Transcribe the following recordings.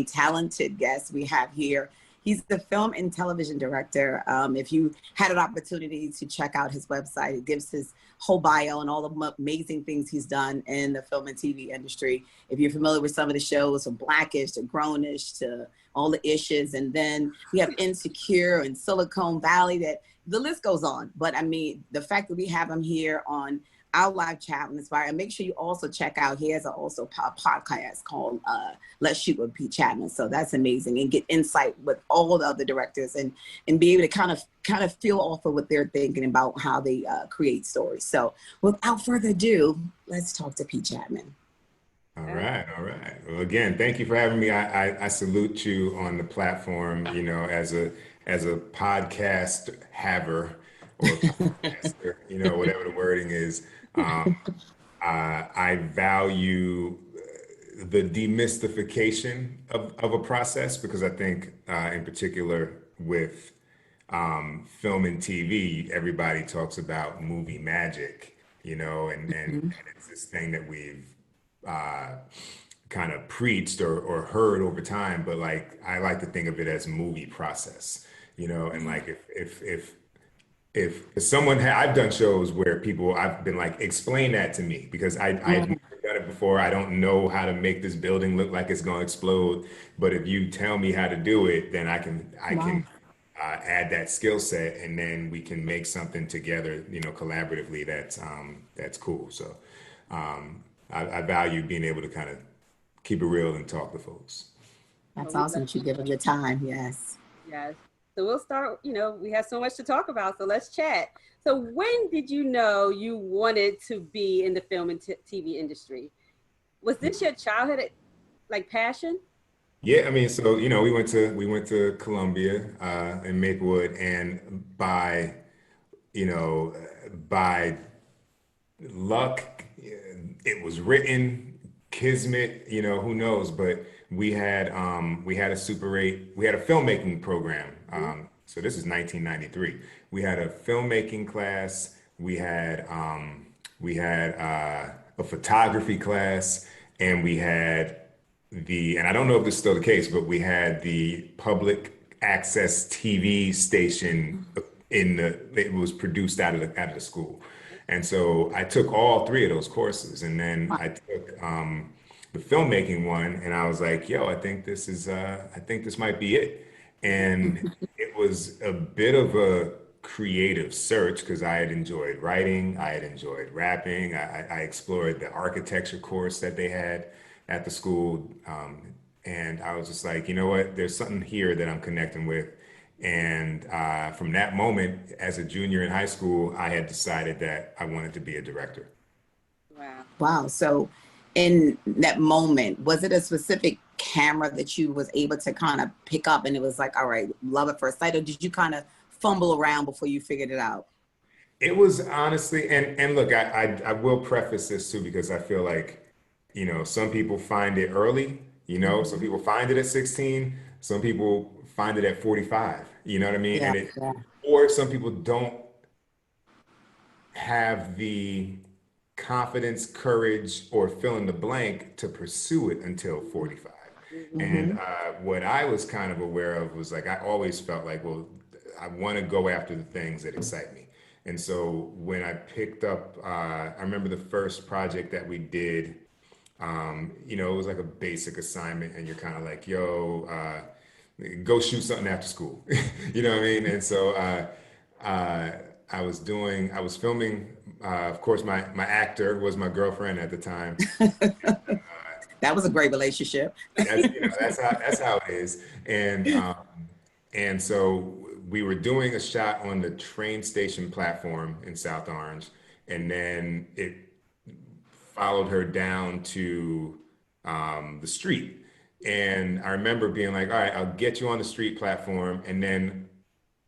talented guest we have here. He's the film and television director. If you had an opportunity to check out his website, it gives his whole bio and all the amazing things he's done in the film and TV industry. If you're familiar with some of the shows, from Blackish to Grownish to all the issues, and then we have Insecure and Silicon Valley, that the list goes on. But I mean, the fact that we have him here on our live chat with Inspire, and make sure you also check out, he has also a podcast called Let's Shoot with Pete Chatmon. So that's amazing, and get insight with all the other directors and be able to kind of feel off of what they're thinking about how they create stories. So without further ado, let's talk to Pete Chatmon. All right. Well, again, thank you for having me. I salute you on the platform, you know, as a podcast haver or podcaster, you know, whatever the wording is. I value the demystification of a process, because I think in particular with film and TV, everybody talks about movie magic, you know, and it's this thing that we've kind of preached or heard over time, but like I like to think of it as movie process, you know, and like if someone I've done shows where I've been like, explain that to me, because I've never done it before. I don't know how to make this building look like it's going to explode, but if you tell me how to do it, then I can add that skill set, and then we can make something together, you know, collaboratively. That's cool. So I value being able to kind of keep it real and talk to folks. That's awesome that you give them your time. Yes. So we'll start, you know, we have so much to talk about, so let's chat. So when did you know you wanted to be in the film and TV industry? Was this your childhood, like, passion? Yeah, I mean, so, you know, we went to Columbia in Maplewood, and by luck, it was written, kismet, you know, who knows, but we had a filmmaking program. So this is 1993. We had a filmmaking class. We had a photography class, and we had and I don't know if this is still the case, but we had the public access TV station it was produced out of the school. And so I took all three of those courses, and then I took the filmmaking one, and I was like, yo, I think this might be it. And it was a bit of a creative search, because I had enjoyed writing, I had enjoyed rapping, I explored the architecture course that they had at the school, and I was just like, you know what, there's something here that I'm connecting with. And from that moment, as a junior in high school, I had decided that I wanted to be a director. Wow. So in that moment, was it a specific camera that you was able to kind of pick up and it was like, all right, love at first sight, or did you kind of fumble around before you figured it out? It was honestly, and look, I will preface this too, because I feel like, you know, some people find it early, you know, some people find it at 16, some people find it at 45, you know what I mean? Yeah, or some people don't have the confidence, courage, or fill in the blank to pursue it until 45. And what I was kind of aware of was, like, I always felt like, well, I want to go after the things that excite me. And so when I picked up, I remember the first project that we did, you know, it was like a basic assignment, and you're kind of like, yo, go shoot something after school. You know what I mean? And so I was filming, of course, my actor was my girlfriend at the time. That was a great relationship. That's how it is. And so we were doing a shot on the train station platform in South Orange, and then it followed her down to the street. And I remember being like, all right, I'll get you on the street platform, and then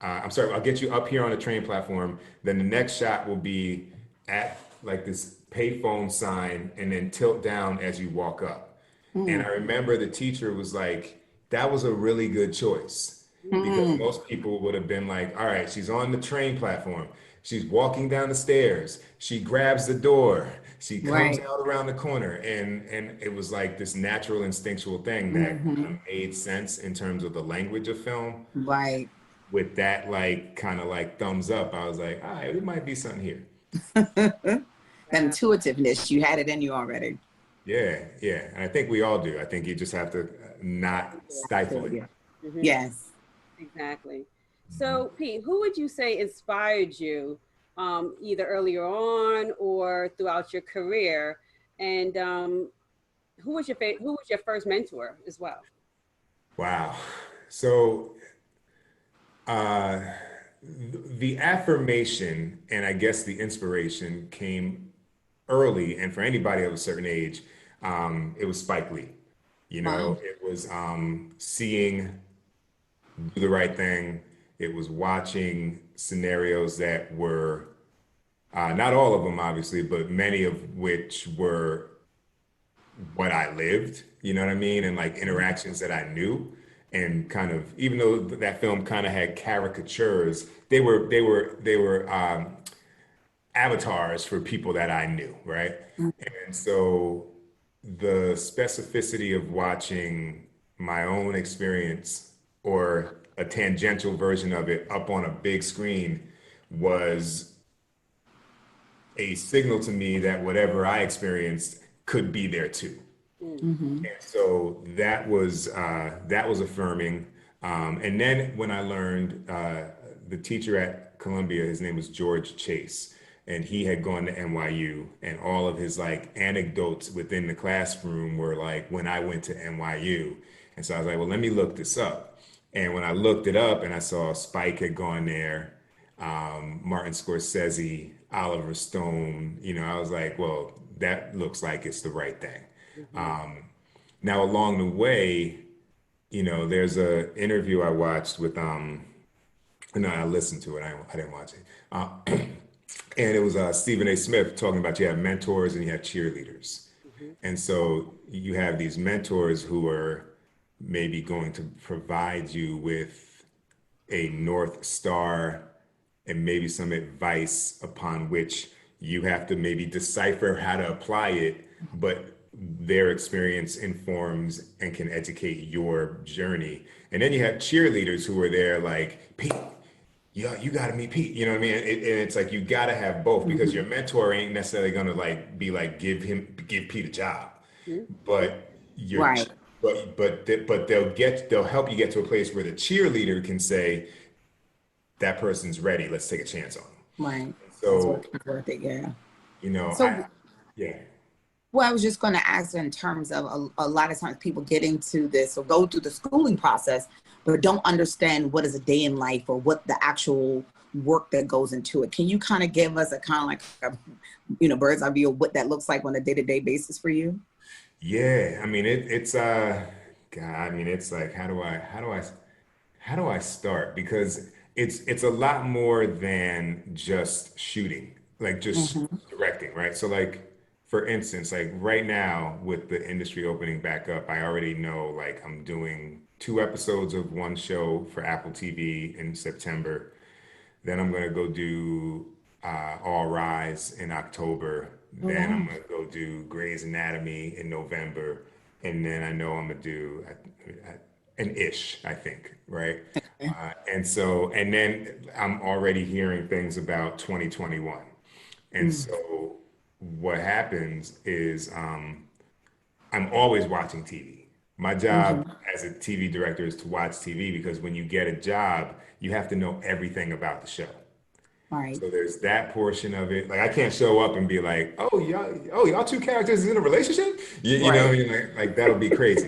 I'll get you up here on the train platform. Then the next shot will be at like this payphone sign, and then tilt down as you walk up. And I remember the teacher was like, that was a really good choice, because most people would have been like, all right, she's on the train platform. She's walking down the stairs. She grabs the door. She comes Right. out around the corner, and it was like this natural, instinctual thing that kind of made sense in terms of the language of film. Right. With that, like kind of like thumbs up, I was like, all right, there might be something here. That Yeah. intuitiveness, you had it in you already. Yeah, yeah, and I think we all do. I think you just have to not stifle it. Yeah. Mhm. Yes. Exactly. So, Pete, who would you say inspired you, either earlier on or throughout your career? And who was your first mentor as well? Wow. So uh, the affirmation and I guess the inspiration came early, and for anybody of a certain age, it was Spike Lee. You know, Wow. it was seeing Do the Right Thing. It was watching scenarios that were not all of them, obviously, but many of which were what I lived, you know what I mean? And like interactions that I knew. And kind of, even though that film kind of had caricatures, they were avatars for people that I knew, right? And so the specificity of watching my own experience or a tangential version of it up on a big screen was a signal to me that whatever I experienced could be there too. Mm. Mm-hmm. And so that was affirming. And then when I learned the teacher at Columbia, his name was George Chase, and he had gone to NYU, and all of his like anecdotes within the classroom were like when I went to NYU. And so I was like, well, let me look this up. And when I looked it up and I saw Spike had gone there, Martin Scorsese, Oliver Stone, you know, I was like, well, that looks like it's the right thing. Mhm. Um, Now along the way, you know, there's a interview I watched with no, I listened to it. I didn't watch it. And it was Stephen A. Smith talking about you have mentors and you have cheerleaders. Mhm. And so you have these mentors who are maybe going to provide you with a North Star and maybe some advice upon which you have to maybe decipher how to apply it, but their experience informs and can educate your journey. And then you have cheerleaders who are there like, Pete, yeah, you got to meet Pete. You know what I mean? And it's like you got to have both because Mm-hmm. your mentor ain't necessarily going to like be like give Pete a job, Mhm. but you're Right. but they'll help you get to a place where the cheerleader can say that person's ready. Let's take a chance on them. Right. It's So, worth it. Yeah. you know, So, yeah, well, I was just going to ask in terms of a lot of times people get into this or go through the schooling process, but don't understand what is a day in life or what the actual work that goes into it. Can you kind of give us a kind of like, bird's eye view of what that looks like on a day-to-day basis for you? yeah. I mean, God, I mean, it's like, how do I start? Because it's a lot more than just shooting, like just Mm-hmm. directing, right? So like for instance, like right now with the industry opening back up, I already know like I'm doing 2 episodes of one show for Apple TV in September. Then I'm gonna go do All Rise in October. Oh, Then I'm wow. gonna go do Grey's Anatomy in November, and then I know I'm gonna do an ish, I think, right? And so, and then I'm already hearing things about 2021. And so, what happens is I'm always watching TV. My job Mm-hmm. as a TV director is to watch TV because when you get a job, you have to know everything about the show. Right. So there's that portion of it. Like I can't show up and be like, oh y'all two characters is in a relationship. You know, what Right. I mean? Like that'll be crazy.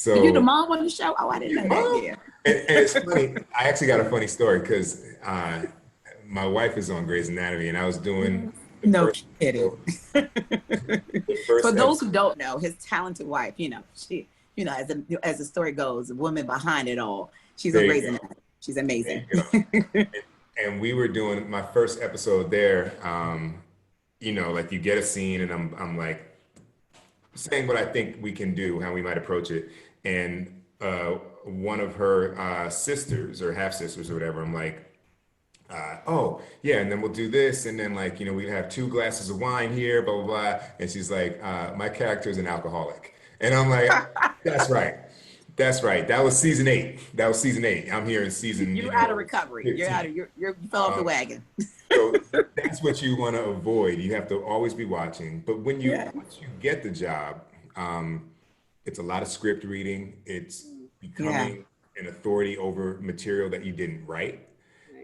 Are you the So mom on the show? Oh, I didn't yeah, know that. mom. Yeah. And it's funny. I actually got a funny story because my wife is on Grey's Anatomy, and I was doing the No first kidding. episode. The For first those who episode. don't know, his talented wife, she, as the story goes, the woman behind it all, she's on There you Grey's go. Anatomy. She's There amazing. you go. And we were doing my first episode there. You know, like you get a scene, and I'm like saying what I think we can do, how we might approach it, and one of her sisters or half sisters or whatever, I'm like, oh yeah, and then we'll do this, and then like, we'd have 2 glasses of wine here, blah blah blah. And she's like, my character is an alcoholic, and I'm like, that's right, that's right. That was season 8. That was season 8. I'm here in season, You're out of recovery. You're out 15. of you fell off the wagon. So that's what you want to avoid. You have to always be watching. But Yeah. once you get the job, it's a lot of script reading. It's Yeah. becoming an authority over material that you didn't write.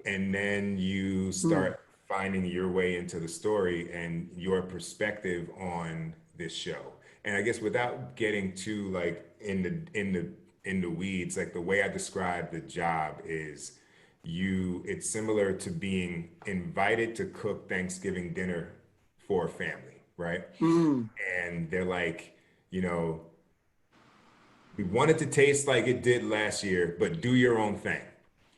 And then you start finding your way into the story and your perspective on this show. And I guess without getting too like in the weeds, like the way I describe the job is it's similar to being invited to cook Thanksgiving dinner for a family, right? And they're like, we want it to taste like it did last year, but do your own thing.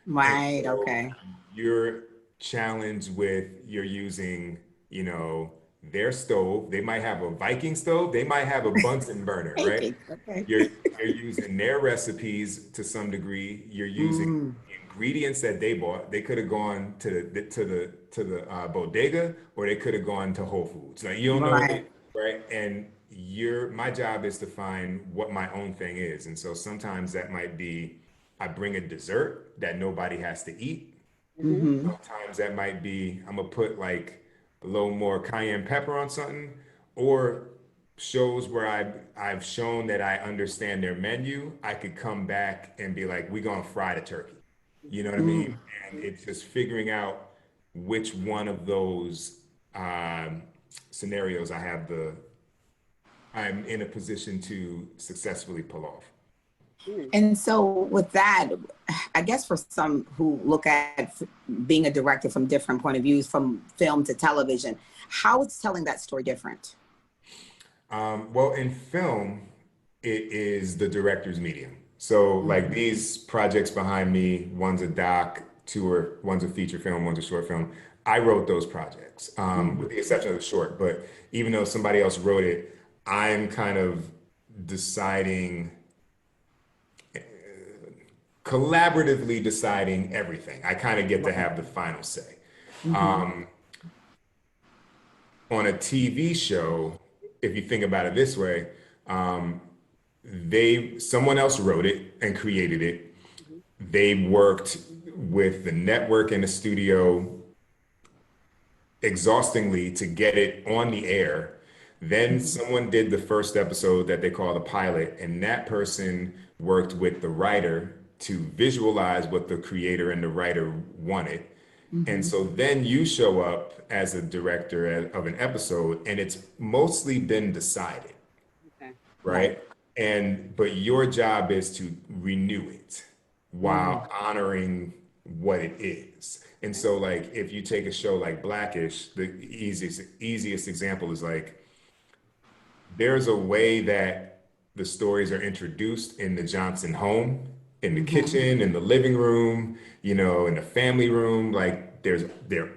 Right. So Okay. you're challenged with you're using, their stove. They might have a Viking stove. They might have a Bunsen burner, right? Okay. You're using their recipes to some degree. You're using ingredients that they bought. They could have gone to the bodega, or they could have gone to Whole Foods. Like you don't know, Right. right? And my job is to find what my own thing is. And so sometimes that might be I bring a dessert that nobody has to eat. Sometimes that might be I'm gonna put like a little more cayenne pepper on something, or shows where I've shown that I understand their menu. I could come back and be like, we're gonna fry the turkey. You know what I mean? And it's just figuring out which one of those scenarios I'm in a position to successfully pull off. And so with that, I guess for some who look at being a director from different point of views, from film to television, how is telling that story different? Well, in film, it is the director's medium. So like these projects behind me, one's a doc, one's a feature film, one's a short film. I wrote those projects, with the exception of the short. But even though somebody else wrote it, I'm kind of deciding, collaboratively deciding everything. I kind of get to have the final say. On a TV show, if you think about it this way, someone else wrote it and created it. They worked with the network and the studio exhaustingly to get it on the air. Then someone did the first episode that they call the pilot, and that person worked with the writer to visualize what the creator and the writer wanted. And so then you show up as a director of an episode, and it's mostly been decided, Okay. right? But your job is to renew it while honoring what it is. And so like if you take a show like Blackish, the easiest example is like there's a way that the stories are introduced in the Johnson home, in the kitchen, in the living room, in the family room. Like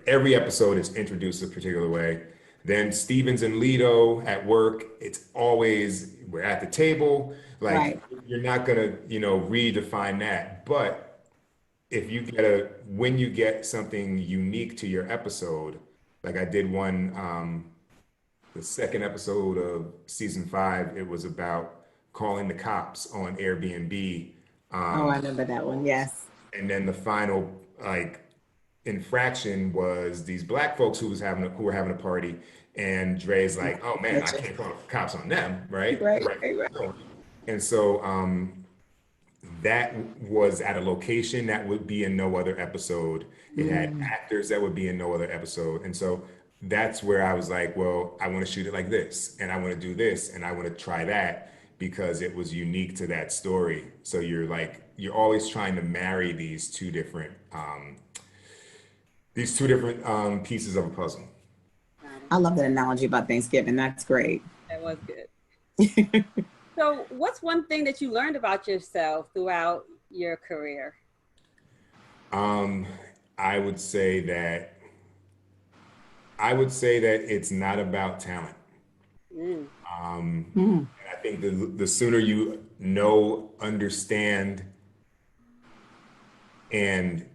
every episode is introduced a particular way. Then Stevens and Leto at work, it's always we're at the table. Like you're not gonna, redefine that. But when you get something unique to your episode, like I did one, the second episode of season 5, it was about calling the cops on Airbnb. I remember that one. Yes. And then the final infraction was these black folks who were having a party, and Dre's like, oh man, I can't call the cops on them, right? Right. And so that was at a location that would be in no other episode. It had actors that would be in no other episode. And so that's where I was like, well, I want to shoot it like this, and I want to do this, and I want to try that, because it was unique to that story. So you're always trying to marry these two different pieces of a puzzle. I love that analogy about Thanksgiving. That's great. That was good. So what's one thing that you learned about yourself throughout your career? I would say that it's not about talent. And I think the sooner you understand, and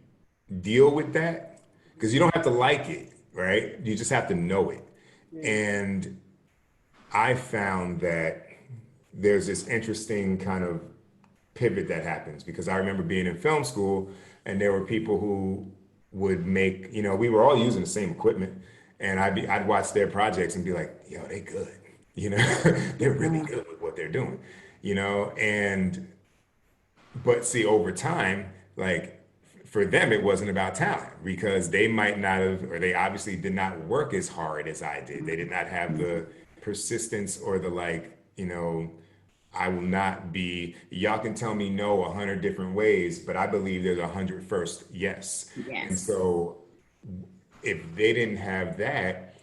deal with that, because you don't have to like it, right? You just have to know it. Mm. And I found that there's this interesting kind of pivot that happens because I remember being in film school and there were people who would make, we were all using the same equipment and I'd watch their projects and be like, yo, they good, they're really good with what they're doing, and but see, over time, like for them, it wasn't about talent because they might not have, or they obviously did not work as hard as I did. They did not have the persistence or the like, I will not be, y'all can tell me no 100 different ways, but I believe there's 101st yes. And Yes. so if they didn't have that,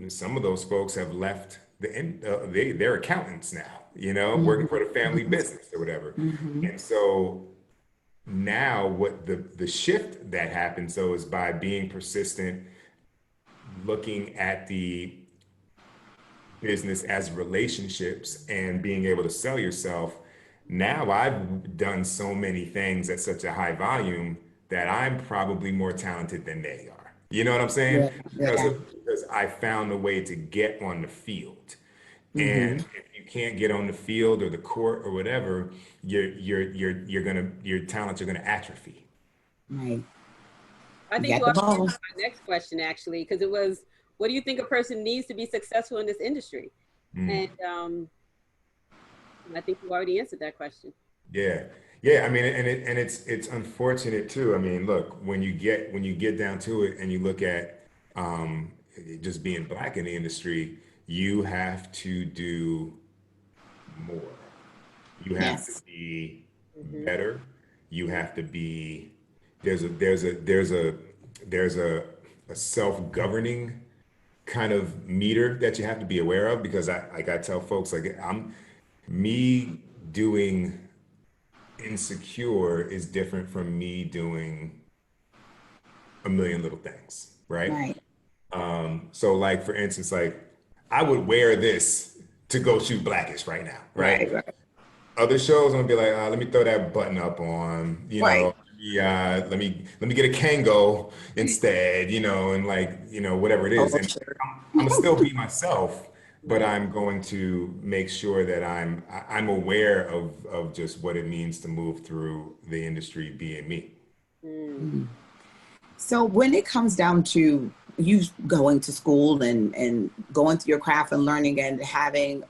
some of those folks have left they're accountants now, working for the family business or whatever. Mm-hmm. And so now what the shift that happens though is by being persistent, looking at the business as relationships and being able to sell yourself. Now I've done so many things at such a high volume that I'm probably more talented than they are. You know what I'm saying? Yeah. Yeah. Because I found a way to get on the field. Mm-hmm. And if you can't get on the field or the court or whatever, your talents are gonna atrophy. Right. I You think got you the already balls. answered my next question actually, because it was, what do you think a person needs to be successful in this industry? Mm. And I think you already answered that question. Yeah. Yeah, I mean, and it's unfortunate too. I mean, look, when you get down to it and you look at um, just being black in the industry, you have to do more. You have to Yes. be Hmm. better. You have to be there's a self-governing kind of meter that you have to be aware of because I tell folks like I'm me doing insecure is different from me doing a million little things, right? Right. So like for instance, like I would wear this to go shoot Blackish right now, right? Right. Right. Other shows, I'm gonna be like, let me throw that button up on, Right. yeah, let me get a Kango instead, and like, whatever it is. Oh, And sure. I'm gonna still be myself, but I'm going to make sure that I'm aware of just what it means to move through the industry being me. Mm. Mm. So when it comes down to you going to school and going through your craft and learning and having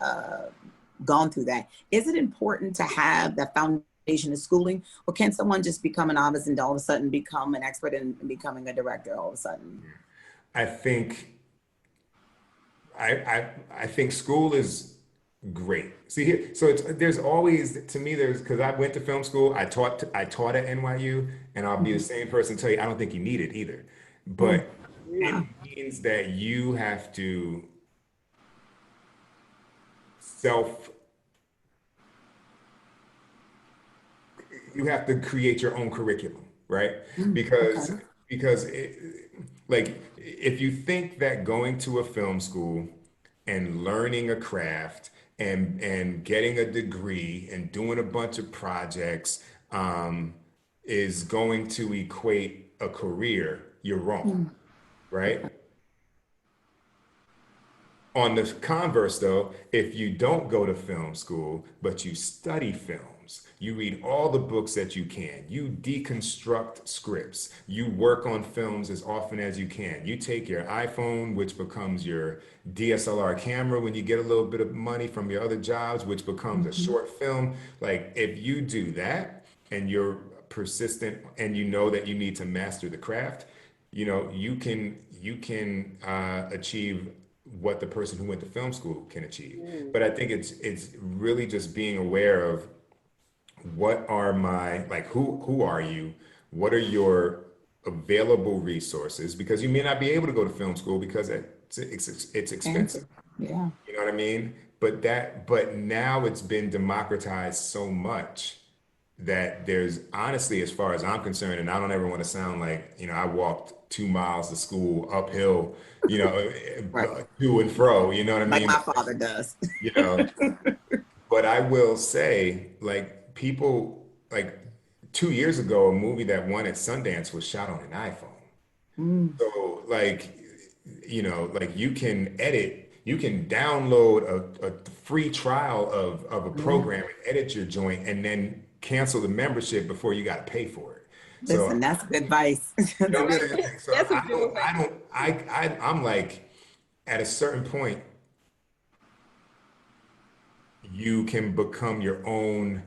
gone through that, is it important to have that foundation of schooling, or can someone just become a novice and all of a sudden become an expert in becoming a director all of a sudden? I think I think school is great. See here, so there's always to me there's because I went to film school. I taught at NYU, and I'll be the Mhm. same person to tell you I don't think you need it either. Mm. But it Wow. means that you have to self you have to create your own curriculum, right? Mm. Okay. Because like if you think that going to a film school and learning a craft and getting a degree and doing a bunch of projects is going to equate a career, you're wrong, Mm. right? On the converse, though, if you don't go to film school, but you study films, you read all the books that you can, you deconstruct scripts, you work on films as often as you can, you take your iPhone, which becomes your DSLR camera when you get a little bit of money from your other jobs, which becomes a Mhm. short film. Like, if you do that and you're persistent and you know that you need to master the craft, you can achieve what the person who went to film school can achieve. Mm. But I think it's really just being aware of what are my like who are you? What are your available resources? Because you may not be able to go to film school because it's expensive. Expensive. Yeah. You know what I mean? But now it's been democratized so much that there's honestly, as far as I'm concerned, and I don't ever want to sound like, I walked 2 miles to school uphill, Right. to and fro, you know what I Like mean? my father does. You know, but I will say, like, people, like 2 years ago, a movie that won at Sundance was shot on an iPhone. Mm. So like, like you can download a free trial of a Yeah. program and edit your joint and then cancel the membership before you got to pay for it. So Listen, that's good advice. you know That's what I'm good Right. saying? advice. Like, so That's some good advice. I'm like, at a certain point, you can become your own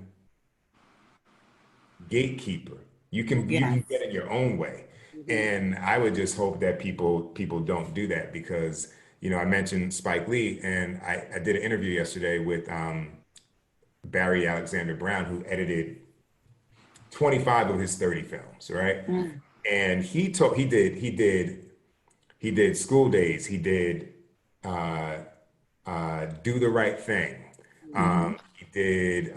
gatekeeper. You Yes. can get in your own way. Hmm. And I would just hope that people don't do that because, I mentioned Spike Lee and I did an interview yesterday with Barry Alexander Brown, who edited 25 of his 30 films, right? Mm. And he did School Days, he did uh Do the Right Thing. Mhm. He did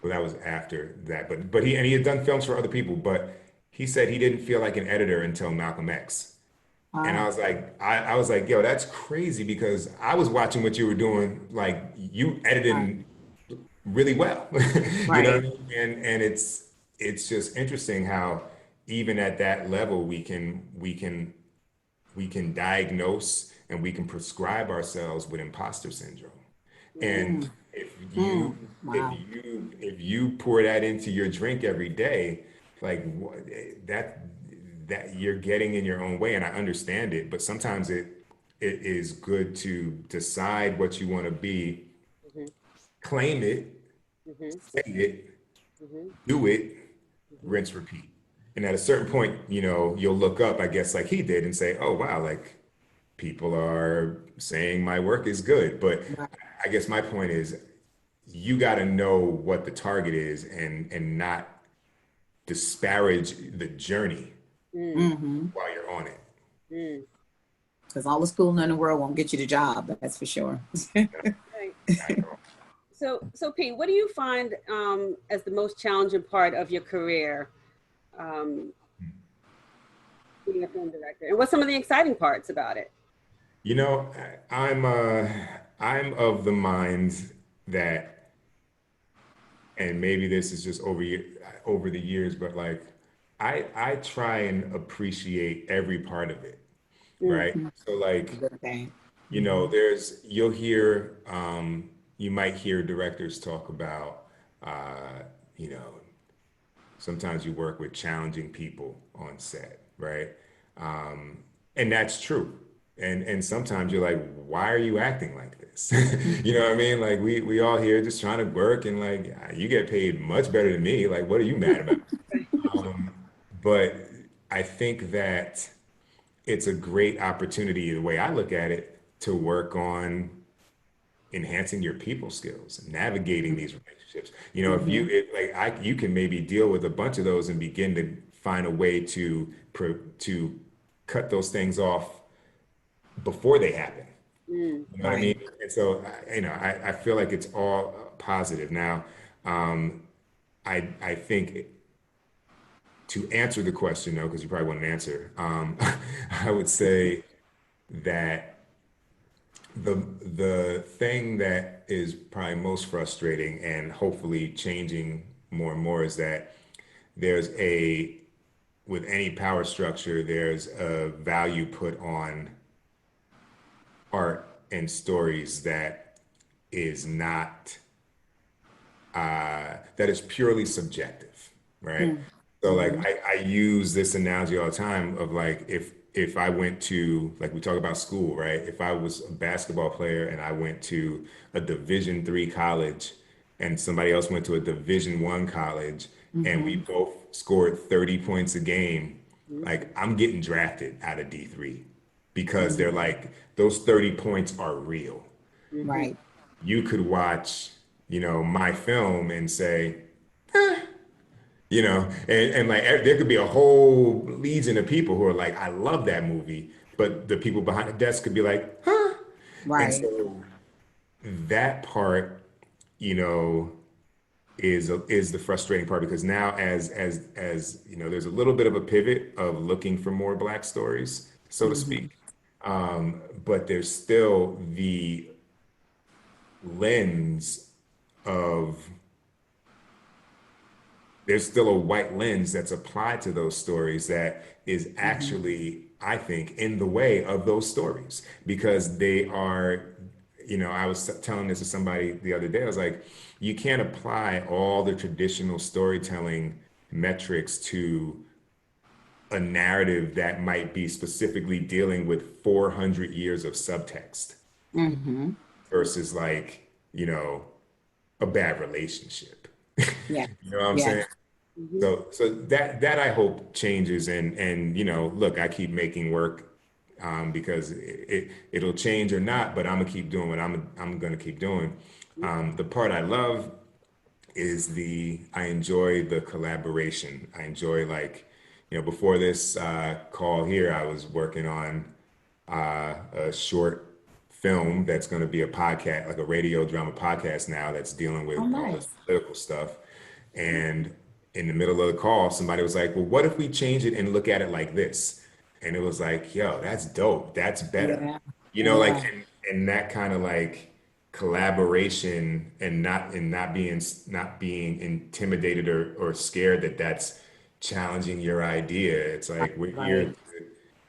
well, that was after that, but he had done films for other people, but he said he didn't feel like an editor until Malcolm X. And I Wow. was like, I was like, yo, that's crazy because I was watching what you were doing, like you Right. edited really well. You know what I Right. mean? And it's just interesting how even at that level we can diagnose and we can prescribe ourselves with imposter syndrome. Hmm. And Mm. Mm. if Wow. you pour that into your drink every day, like that you're getting in your own way. And I understand it, but sometimes it is good to decide what you want to be, Hmm. claim it, Hmm. say it, Hmm. do it, Hmm. rinse, repeat. And at a certain point, you'll look up, I guess, like he did and say, oh, wow, like people are saying my work is good. But Right. I guess my point is you got to know what the target is and not disparage the journey Mm-hmm. while you're on it. Hmm. Because all the schooling in the world won't get you the job. That's for sure. Right. I know. So Pete, what do you find as the most challenging part of your career, um, being a film director, and what's some of the exciting parts about it? You know, I'm of the mind that, and maybe this is just over the years, but like I try and appreciate every part of it, right? Mhm. So like, Good thing. you might hear directors talk about, you know, sometimes you work with challenging people on set, right? And that's true. And sometimes you're like, why are you acting like this? You know what I mean? Like we all here just trying to work and like you get paid much better than me. Like, what are you mad about? Um, but I think that it's a great opportunity, the way I look at it, to work on enhancing your people skills, navigating these relationships. If Mm-hmm. you can maybe deal with a bunch of those and begin to find a way to cut those things off before they happen. Mm. You know what I Right. mean? And so, I feel like it's all positive. Now, I think to answer the question though, because you probably want an answer, I would say that the thing that is probably most frustrating and hopefully changing more and more is that there's a with any power structure there's a value put on art and stories that is not that is purely subjective, right? So like Mm-hmm. I use this analogy all the time of like if I went to like we talk about school, right? If I was a basketball player and I went to a Division 3 college and somebody else went to a Division 1 college and we Mm-hmm. both scored 30 points a game, Mm. like I'm getting drafted out of D3 because they're Mm-hmm. like those 30 points are real. Mhm. Right. You could watch, my film and say, and like there could be a whole legion of people who are like, I love that movie, but the people behind the desk could be like, huh? And Right. so that part, you know, is the frustrating part because now there's a little bit of a pivot of looking for more Black stories, so to Mm-hmm. speak. But there's still the lens of there's still a white lens that's applied to those stories that is actually, I think, in the way of those stories because they are, I was telling this to somebody the other day. I was like, you can't apply all the traditional storytelling metrics to a narrative that might be specifically dealing with 400 years of subtext versus like, a bad relationship. Yeah. You know what I'm Yeah. saying? So that I hope changes and look, I keep making work because it'll change or not, but I'm gonna keep doing what I'm gonna keep doing. The part I love is I enjoy the collaboration. I enjoy like, before this call here, I was working on a short film that's going to be a podcast, like a radio drama podcast now that's dealing with Oh, all this nice. political stuff. And in the middle of the call, somebody was like, well, what if we change it and look at it like this? And it was like, yo, that's dope. That's better. Yeah. Like, Yeah. and that kind of like collaboration and not being intimidated or scared that that's challenging your idea. It's like we're here. Right.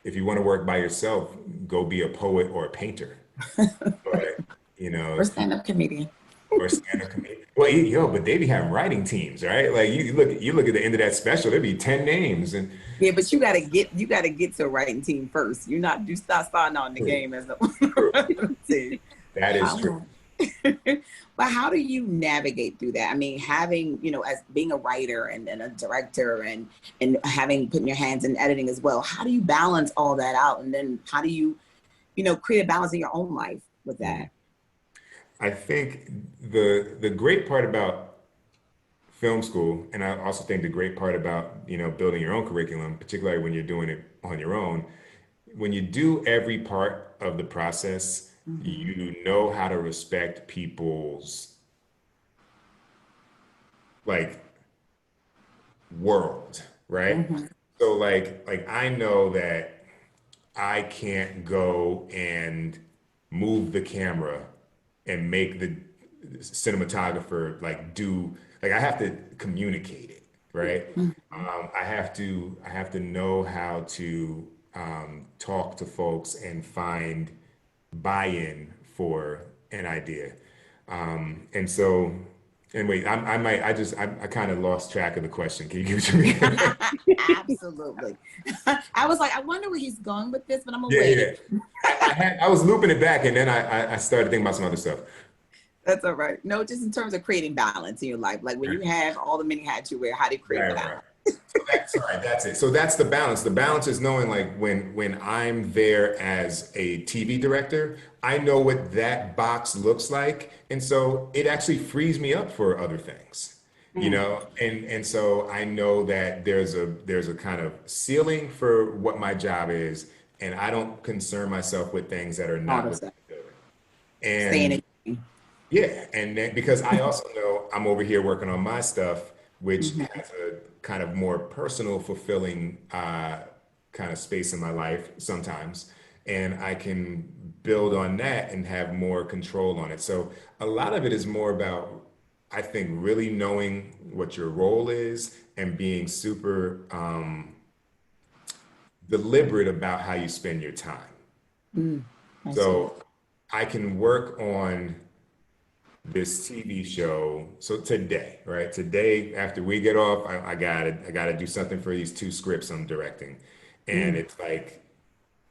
If you want to work by yourself, go be a poet or a painter. But Or stand-up comedian. or stand-up comedian. Well, but they be having writing teams, right? Like you look at the end of that special, there'd be 10 names and Yeah, but you gotta get to a writing team first. You start starting on the True. game as a True. writing team. That is true. But how do you navigate through that? I mean, having, as being a writer and a director and putting your hands in editing as well, how do you balance all that out? And then how do you, create a balance in your own life with that? I think the great part about film school, and I also think the great part about, building your own curriculum, particularly when you're doing it on your own, when you do every part of the process, you know how to respect people's like world, right? So like I know that I can't go and move the camera and make the cinematographer I have to communicate it, right? I have to know how to talk to folks and find buy-in for an idea. And so, and wait, I kind of lost track of the question. Can you give it to me? Absolutely. I was like, I wonder where he's going with this, but I'm gonna Yeah, wait. yeah. I was looping it back, and then I started thinking about some other stuff. That's all right. No, just in terms of creating balance in your life. Like when you have all the many hats you wear, how do you create Right, balance? right. That's it. So that's the balance. The balance is knowing like when I'm there as a TV director, I know what that box looks like. And so it actually frees me up for other things. And so I know that there's a kind of ceiling for what my job is, and I don't concern myself with things that are not within the building. Staying And in. yeah, and then, because I also know I'm over here working on my stuff, which has a kind of more personal, fulfilling kind of space in my life sometimes, and I can build on that and have more control on it. So a lot of it is more about, I think, really knowing what your role is and being super deliberate about how you spend your time. I see. So I can work on this TV show. So today, right? Today, after we get off, I gotta do something for these two scripts I'm directing. And it's like,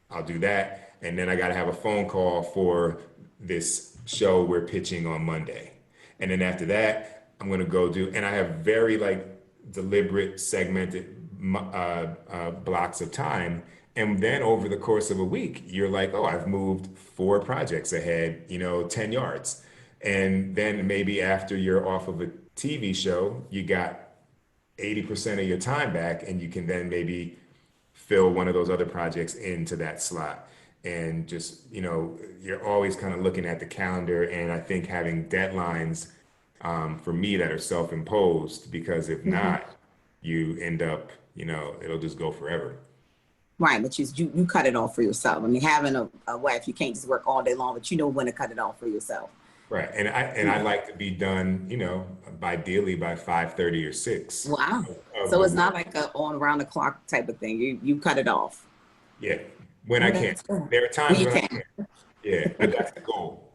I'll do that. And then I gotta have a phone call for this show we're pitching on Monday. And then after that, I'm gonna go and I have very like deliberate, segmented blocks of time. And then over the course of a week, you're like, oh, I've moved 4 projects ahead, 10 yards. And then maybe after you're off of a TV show, you got 80% of your time back, and you can then maybe fill one of those other projects into that slot. And just, you're always kind of looking at the calendar. And I think having deadlines for me that are self-imposed, because if not, you end up, it'll just go forever. Right, but you cut it off for yourself. I mean, having a wife, you can't just work all day long, but you know when to cut it off for yourself. Right. And I like to be done, you know, ideally by 5:30 or 6 Wow. of So the it's week. not like a on around the clock type of thing. You cut it off. Yeah. When I Okay, can. that's good. There are When times you when I can. can't. Yeah, but that's the goal.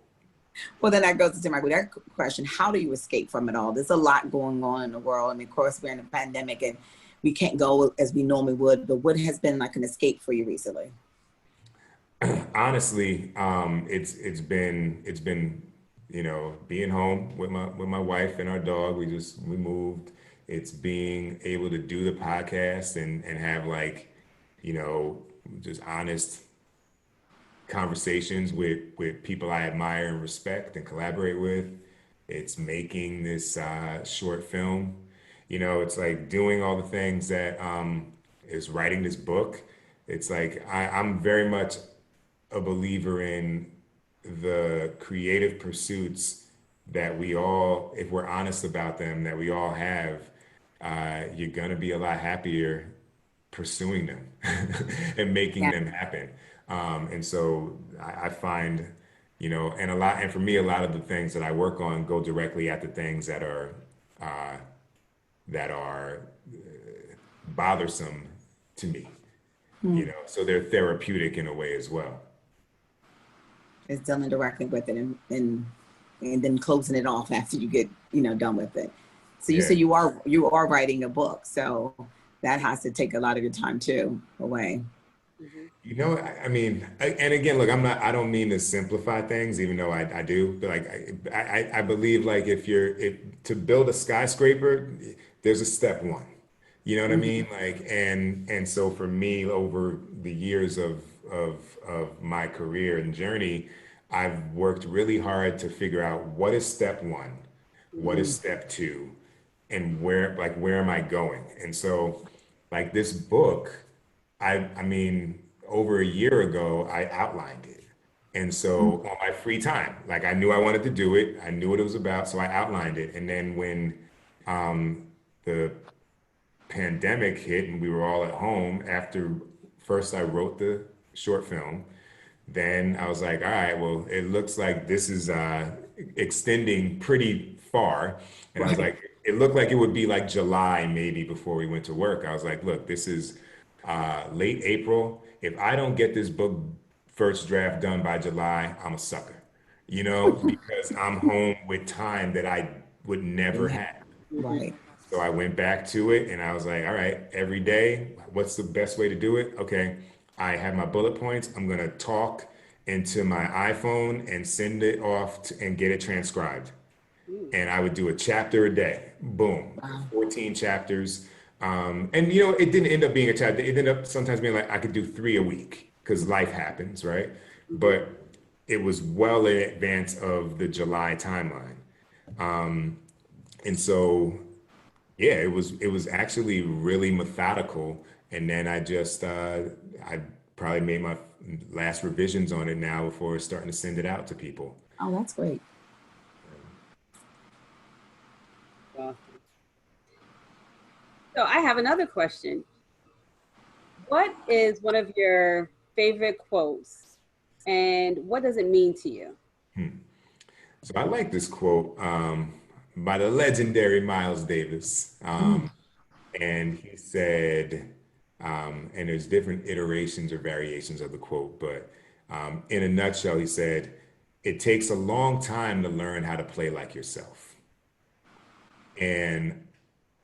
Well, then that goes to my that question: how do you escape from it all? There's a lot going on in the world. I mean, of course, we're in a pandemic and we can't go as we normally would. But what has been like an escape for you recently? Honestly, it's been, you know, being home with my wife and our dog. We moved. It's being able to do the podcast and have like, you know, just honest conversations with people I admire and respect and collaborate with. It's making this short film. You know, it's like doing all the things that is writing this book. It's like I'm very much a believer in the creative pursuits that we all, if we're honest about them, that we all have. You're gonna be a lot happier pursuing them and making Yeah. them happen. And so I find, you know, and for me, a lot of the things that I work on go directly at the things uh, that are bothersome to me, Hmm. you know, so they're therapeutic in a way as well. It's dealing directly with it and then closing it off after you get done with it. So you Yeah. said you are writing a book, so that has to take a lot of your time too away. Mhm. You know, and again, look, I don't mean to simplify things, even though I do, but like, I believe like if to build a skyscraper, there's a step one, you know what I Hmm. mean? Like, and so for me, over the years of my career and journey, I've worked really hard to figure out what is step one, what is step two, and where am I going? And so, like this book. I mean, over a year ago, I outlined it. And so on my free time, like I knew I wanted to do it, I knew what it was about, so I outlined it. And then when the pandemic hit and we were all at home, after first I wrote the short film, then I was like, all right, well, it looks like this is extending pretty far. And I was Right. like, it looked like it would be like July maybe before we went to work. I was like, look, this is late April. If I don't get this book first draft done by July, I'm a sucker, you know, because I'm home with time that I would never Yeah. have. Mhm. Right. So I went back to it and I was like, all right, every day, what's the best way to do it? Okay, I have my bullet points. I'm going to talk into my iPhone and send it off and get it transcribed. Mm. And I would do a chapter a day. Boom, Wow. 14 chapters. And you know, it didn't end up being a chapter. It ended up sometimes being like I could do 3 a week because life happens, right? Mhm. But it was well in advance of the July timeline. And so yeah, it was actually really methodical. And then I probably made my last revisions on it now before starting to send it out to people. Oh, that's great. Awesome. So I have another question. What is one of your favorite quotes, and what does it mean to you? So I like this quote by the legendary Miles Davis. Mm. And he said, and there's different iterations or variations of the quote, but in a nutshell, he said, it takes a long time to learn how to play like yourself. And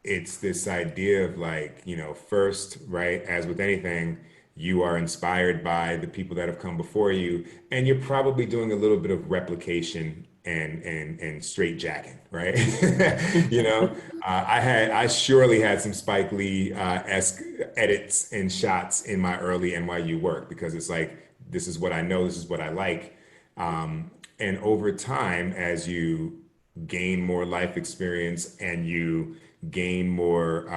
it's this idea of like, you know, first, right, as with anything, you are inspired by the people that have come before you, and you're probably doing a little bit of replication and straight jacking, right? You know, I surely had some Spike Lee esque edits and shots in my early NYU work because it's like this is what I know, this is what I like, and over time, as you gain more life experience and you gain more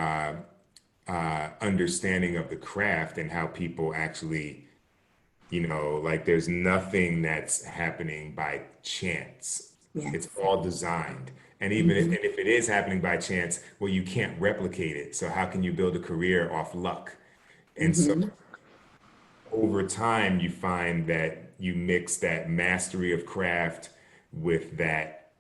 understanding of the craft and how people actually, you know, like there's nothing that's happening by chance. It's Yes. all designed. And even if, Hmm. and if it is happening by chance, well, you can't replicate it. So how can you build a career off luck? And so Hmm. over time, you find that you mix that mastery of craft with that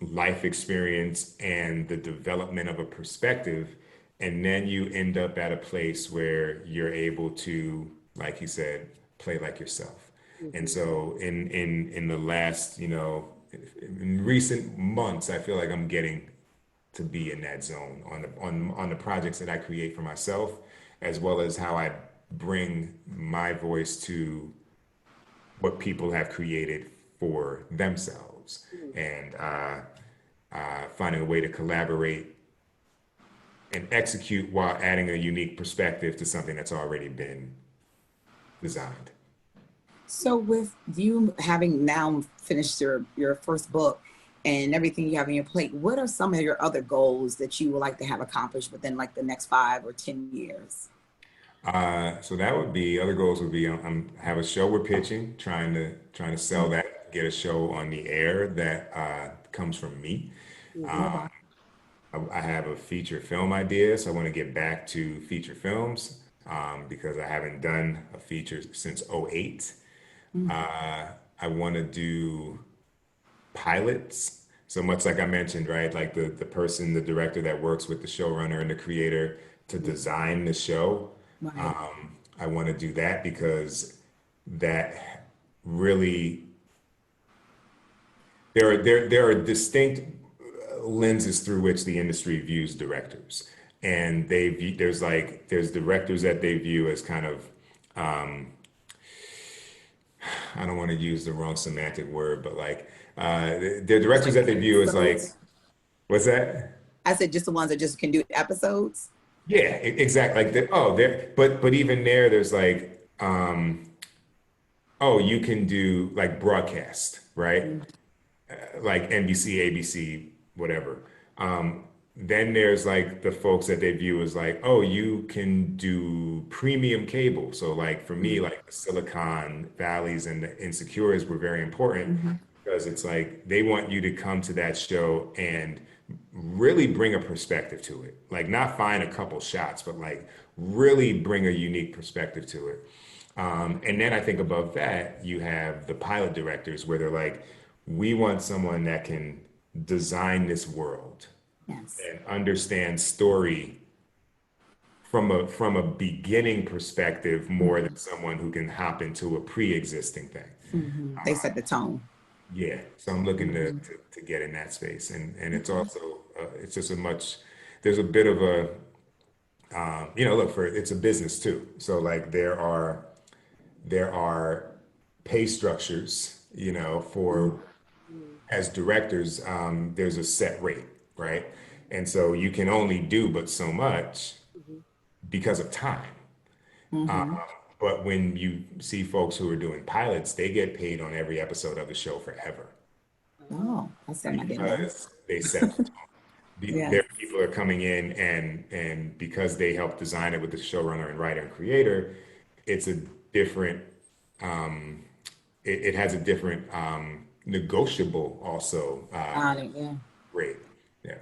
life experience and the development of a perspective. And then you end up at a place where you're able to, like you said, play like yourself. And so in the last, in recent months, I feel like I'm getting to be in that zone on the projects that I create for myself, as well as how I bring my voice to what people have created for themselves, and finding a way to collaborate and execute while adding a unique perspective to something that's already been designed. So with you having now finished your first book and everything you have on your plate, what are some of your other goals that you would like to have accomplished within like the next 5 or 10 years? So that would be other goals would be have a show we're pitching, trying to sell that, get a show on the air that comes from me. Okay. I have a feature film idea, so I want to get back to feature films because I haven't done a feature since '08. I want to do pilots. So much like I mentioned, right? Like the director that works with the showrunner and the creator to design the show. Right. I want to do that because that really there are distinct lenses through which the industry views directors, and there's directors that they view as kind of I don't want to use the wrong semantic word, but like they're directors that they view as like, Episodes. what's that? I said just the ones that just can do episodes. Yeah, exactly. Like but even there's like, oh, you can do like broadcast, right? Like NBC, ABC, whatever. Then there's like the folks that they view as like, oh, you can do premium cable. So like for me, like the Silicon Valleys and the Insecures were very important because it's like they want you to come to that show and really bring a perspective to it. Like not find a couple shots, but like really bring a unique perspective to it. And then I think above that, you have the pilot directors where they're like, we want someone that can design this world Yes. and understand story from a beginning perspective more than someone who can hop into a pre-existing thing. They set the tone. Yeah, so I'm looking to get in that space, and it's also it's just a much there's a bit of a look for it's a business too. So like there are pay structures, for as directors, there's a set rate, right? And so you can only do but so much because of time. But when you see folks who are doing pilots, they get paid on every episode of the show forever Oh, that's something I didn't know. because they set the tone. Yes. Their people are coming in and because they helped design it with the showrunner and writer and creator, it's a different it has a different negotiable also On it, yeah. rate. Yeah.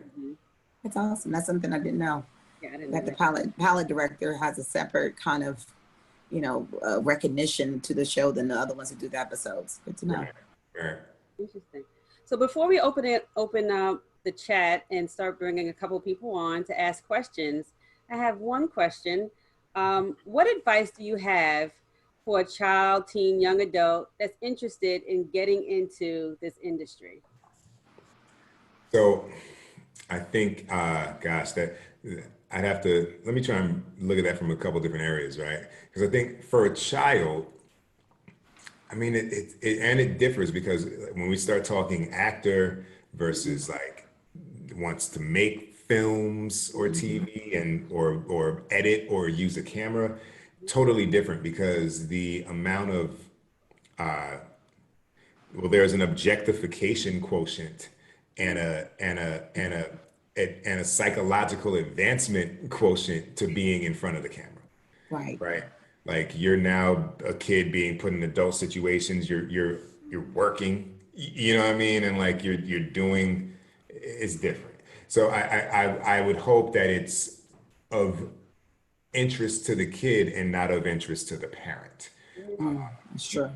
That's awesome. That's something I didn't know. Yeah, I didn't know That the that. pilot director has a separate kind of, recognition to the show than the other ones who do the episodes. Good to know. Right. Right. Interesting. So before we open up the chat and start bringing a couple people on to ask questions, I have one question. What advice do you have for a child, teen, young adult that's interested in getting into this industry? So I think, gosh, that I'd have to let me try and look at that from a couple different areas, right? Because I think for a child, I mean, it differs because when we start talking actor versus like wants to make films or TV and or edit or use a camera, totally different because the amount of well, there's an objectification quotient and a psychological advancement quotient to being in front of the camera, Right. right? Like you're now a kid being put in adult situations. You're working, you know what I mean, and like you're doing, it's different. So I would hope that it's of interest to the kid and not of interest to the parent. Sure.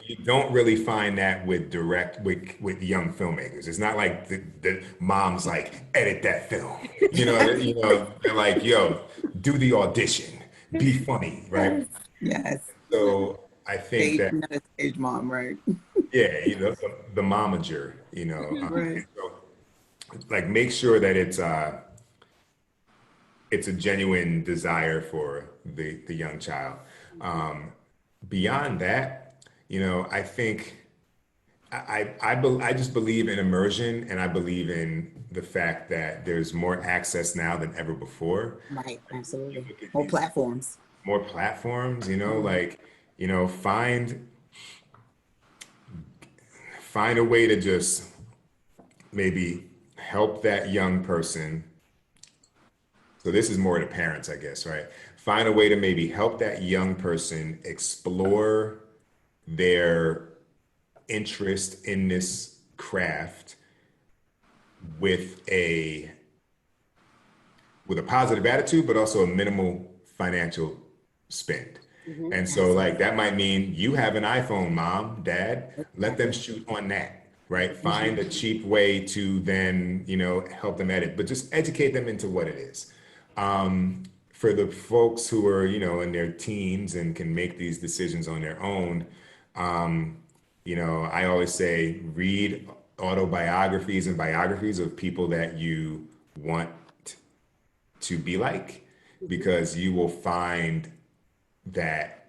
You don't really find that with with young filmmakers. It's not like the mom's like, edit that film. They're like, yo, do the audition, be funny, right? Yes. Yes. So I think Stage, that, not a stage mom, right? yeah, the momager, Right. so, like, make sure that it's a genuine desire for the young child. Um, Beyond that, I think I just believe in immersion, and I believe in the fact that there's more access now than ever before. Right. You Absolutely. look at Whole these platforms. more platforms, like, find a way to just maybe help that young person. So this is more to parents, I guess, right? Find a way to maybe help that young person explore their interest in this craft with a positive attitude, but also a minimal financial spend. And so, like, Absolutely. that might mean you have an iPhone, mom, dad, let them Exactly. shoot on that, right? Find Mhm. a cheap way to then, help them edit, but just educate them into what it is. For the folks who are, in their teens and can make these decisions on their own, I always say read autobiographies and biographies of people that you want to be like, because you will find that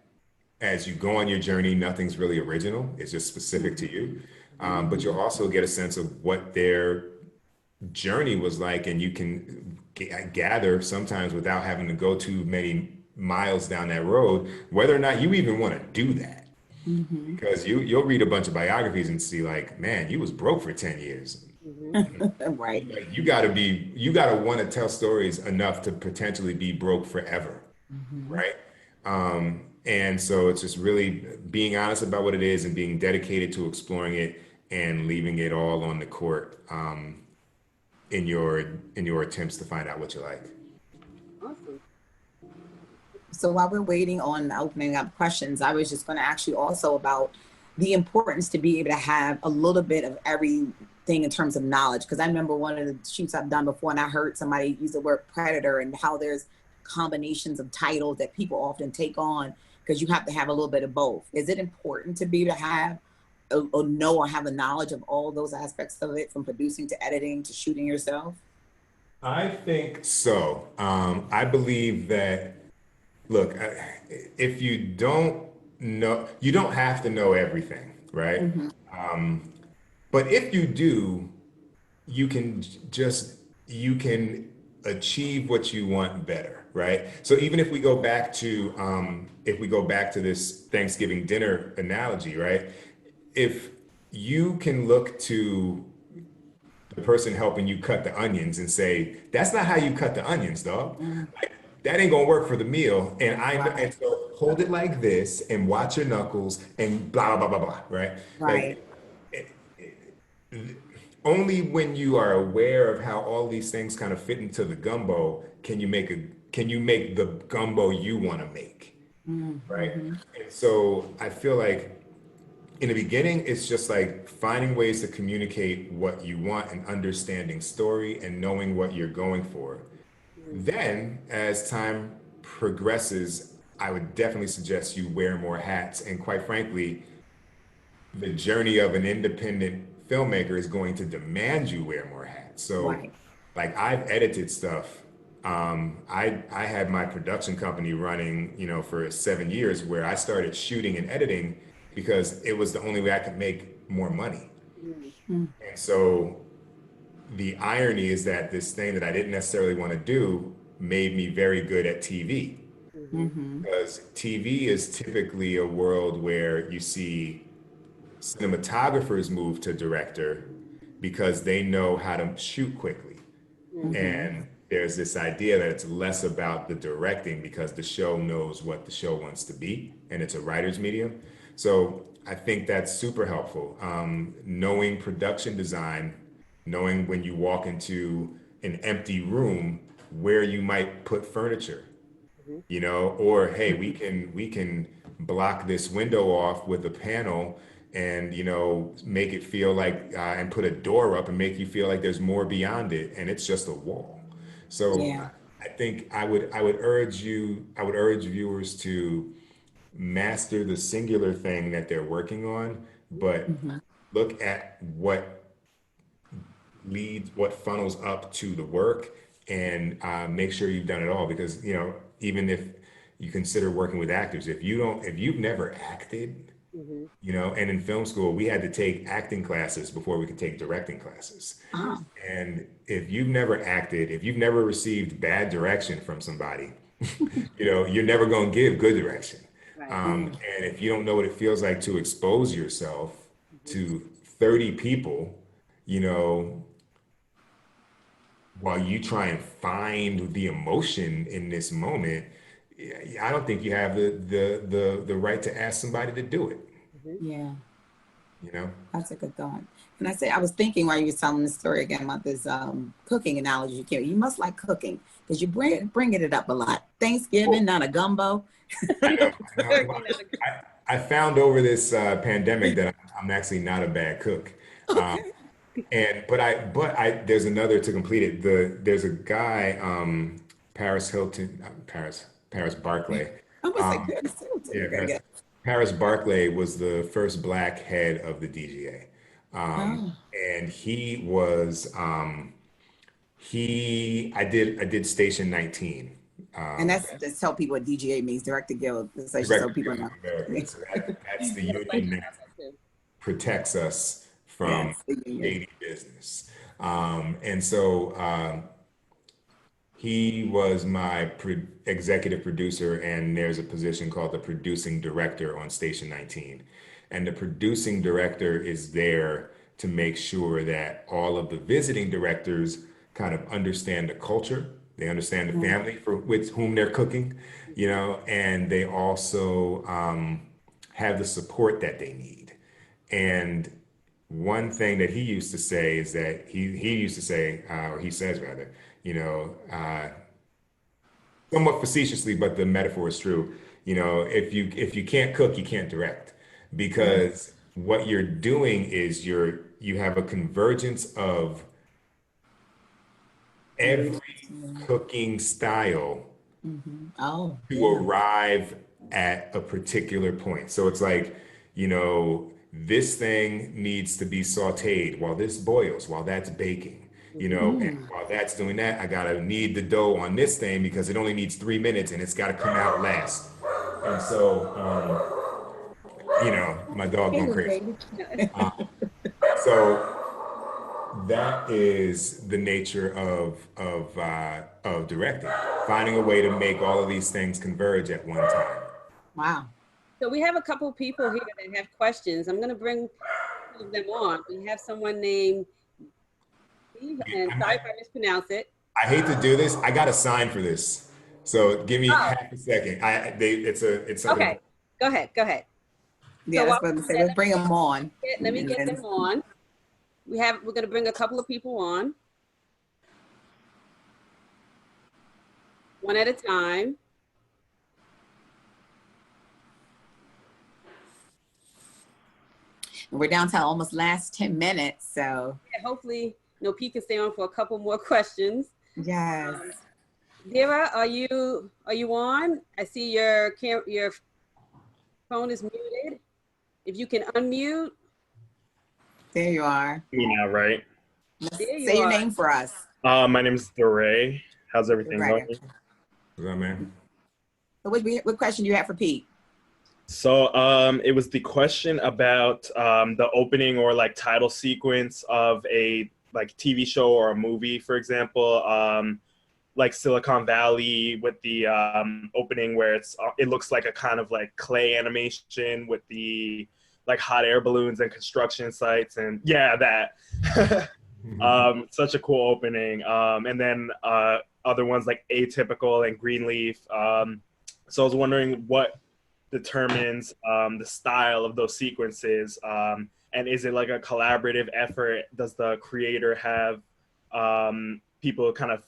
as you go on your journey, nothing's really original. It's just specific to you. But you'll also get a sense of what their journey was like, and you can gather sometimes without having to go too many miles down that road, whether or not you even want to do that. Mhm. Because you'll read a bunch of biographies and see, like, man, you was broke for 10 years. Right. Like, you gotta want to tell stories enough to potentially be broke forever, Mhm. right? And so it's just really being honest about what it is and being dedicated to exploring it and leaving it all on the court, in your attempts to find out what you like. Awesome. So while we're waiting on opening up questions, I was just going to ask you also about the importance to be able to have a little bit of everything in terms of knowledge. Because I remember one of the shoots I've done before, and I heard somebody use the word predator and how there's combinations of titles that people often take on because you have to have a little bit of both. Is it important to be able to have or know or have a knowledge of all those aspects of it, from producing to editing to shooting yourself? I think so. I believe that, look, if you don't know, you don't have to know everything, right? Mm-hmm. But if you do, you can you can achieve what you want better, right? So even if we go back to this Thanksgiving dinner analogy, right? If you can look to the person helping you cut the onions and say, that's not how you cut the onions, dog. Like, that ain't gonna work for the meal. And Right. and so hold it like this and watch your knuckles and blah blah blah blah blah, right? Right. Like, only when you are aware of how all these things kind of fit into the gumbo can you make the gumbo you want to make, right? Mm-hmm. And so I feel like in the beginning, it's just like finding ways to communicate what you want and understanding story and knowing what you're going for. Then, as time progresses, I would definitely suggest you wear more hats. And quite frankly, the journey of an independent filmmaker is going to demand you wear more hats. So, Right. like, I've edited stuff. I had my production company running, for 7 years, where I started shooting and editing because it was the only way I could make more money. And so the irony is that this thing that I didn't necessarily want to do made me very good at TV, Mm-hmm. because TV is typically a world where you see cinematographers move to director because they know how to shoot quickly. Mm-hmm. And there's this idea that it's less about the directing because the show knows what the show wants to be and it's a writer's medium. So I think that's super helpful. Knowing production design, knowing when you walk into an empty room where you might put furniture, or hey, we can block this window off with a panel and, you know, make it feel like, and put a door up and make you feel like there's more beyond it, and it's just a wall. So Yeah. I think I would urge viewers to master the singular thing that they're working on, but Mhm. look at what funnels up to the work, and make sure you've done it all. Because, you know, even if you consider working with actors, if you've never acted, Hmm. you know, and in film school, we had to take acting classes before we could take directing classes. Oh, And if you've never acted, if you've never received bad direction from somebody, you know, you're never going to give good direction. Right. And if you don't know what it feels like to expose yourself Hmm. to 30 people, you know, while you try and find the emotion in this moment, I don't think you have the right to ask somebody to do it, Hmm. yeah. you know? That's a good thought. And I was thinking while you were telling the story again about this cooking analogy. You must like cooking because you bringing it up a lot. Thanksgiving, not a gumbo. I know. I know. Turkey, Well, not a good. I found over this pandemic that I'm actually not a bad cook. Um, Okay. there's another to complete it. There's a guy, Paris Hilton, Paris Barclay. I was like, Um, Paris Hilton. yeah, Okay, good. Paris Barclay was the first black head of the DGA. Oh, And he was, I did Station 19. and Um, that's tell people what DGA means, Director Guild. So just so Director people Guild know. of America. So that's the Yes, like union that that too. protects us from Yes, the union. shady business. And so he was my executive producer, and there's a position called the producing director on Station 19. And the producing director is there to make sure that all of the visiting directors kind of understand the culture, they understand the Yeah. family for with whom they're cooking, you know, and they also have the support that they need. And one thing that he used to say is that he used to say, or he says rather, you know, somewhat facetiously, but the metaphor is true. You know, if you can't cook, you can't direct, Mm, because what you're doing is you have a convergence of every yeah. cooking style Oh, to yeah. arrive at a particular point. So it's like, you know, this thing needs to be sauteed while this boils, while that's baking, you Hmm. know, and Mm. while that's doing that, I gotta knead the dough on this thing because it only needs 3 minutes and it's gotta come out last. And so, you know, my dog going Hey, crazy. baby. So that is the nature of directing, finding a way to make all of these things converge at one time. Wow. So we have a couple people here that have questions. I'm going to bring some of them on. We have someone named Steve, and sorry if I mispronounce it. I hate to do this. I got a sign for this. So give me Oh, half a second. It's something. okay. Go ahead. Go ahead. Yeah, So that's while what I'm we do saying. that, Let's bring them on. let me And get then, them on. We're going to bring a couple of people on, one at a time. we're down to almost last 10 minutes. So, Yeah, hopefully, Pete can stay on for a couple more questions. yes. Um, Dira, are you on? I see your phone is muted. If you can unmute, There you are. Me now, right? there you Say your are. name for us. My name is DeRay. How's everything Right. going? What's up, man? So what question do you have for Pete? So, it was the question about the opening or like title sequence of a like TV show or a movie, for example, like Silicon Valley with the opening where it looks like a kind of like clay animation with the like hot air balloons and construction sites, and yeah, that. Such a cool opening. And then other ones like Atypical and Greenleaf. So I was wondering what determines the style of those sequences, and is it like a collaborative effort? Does the creator have people kind of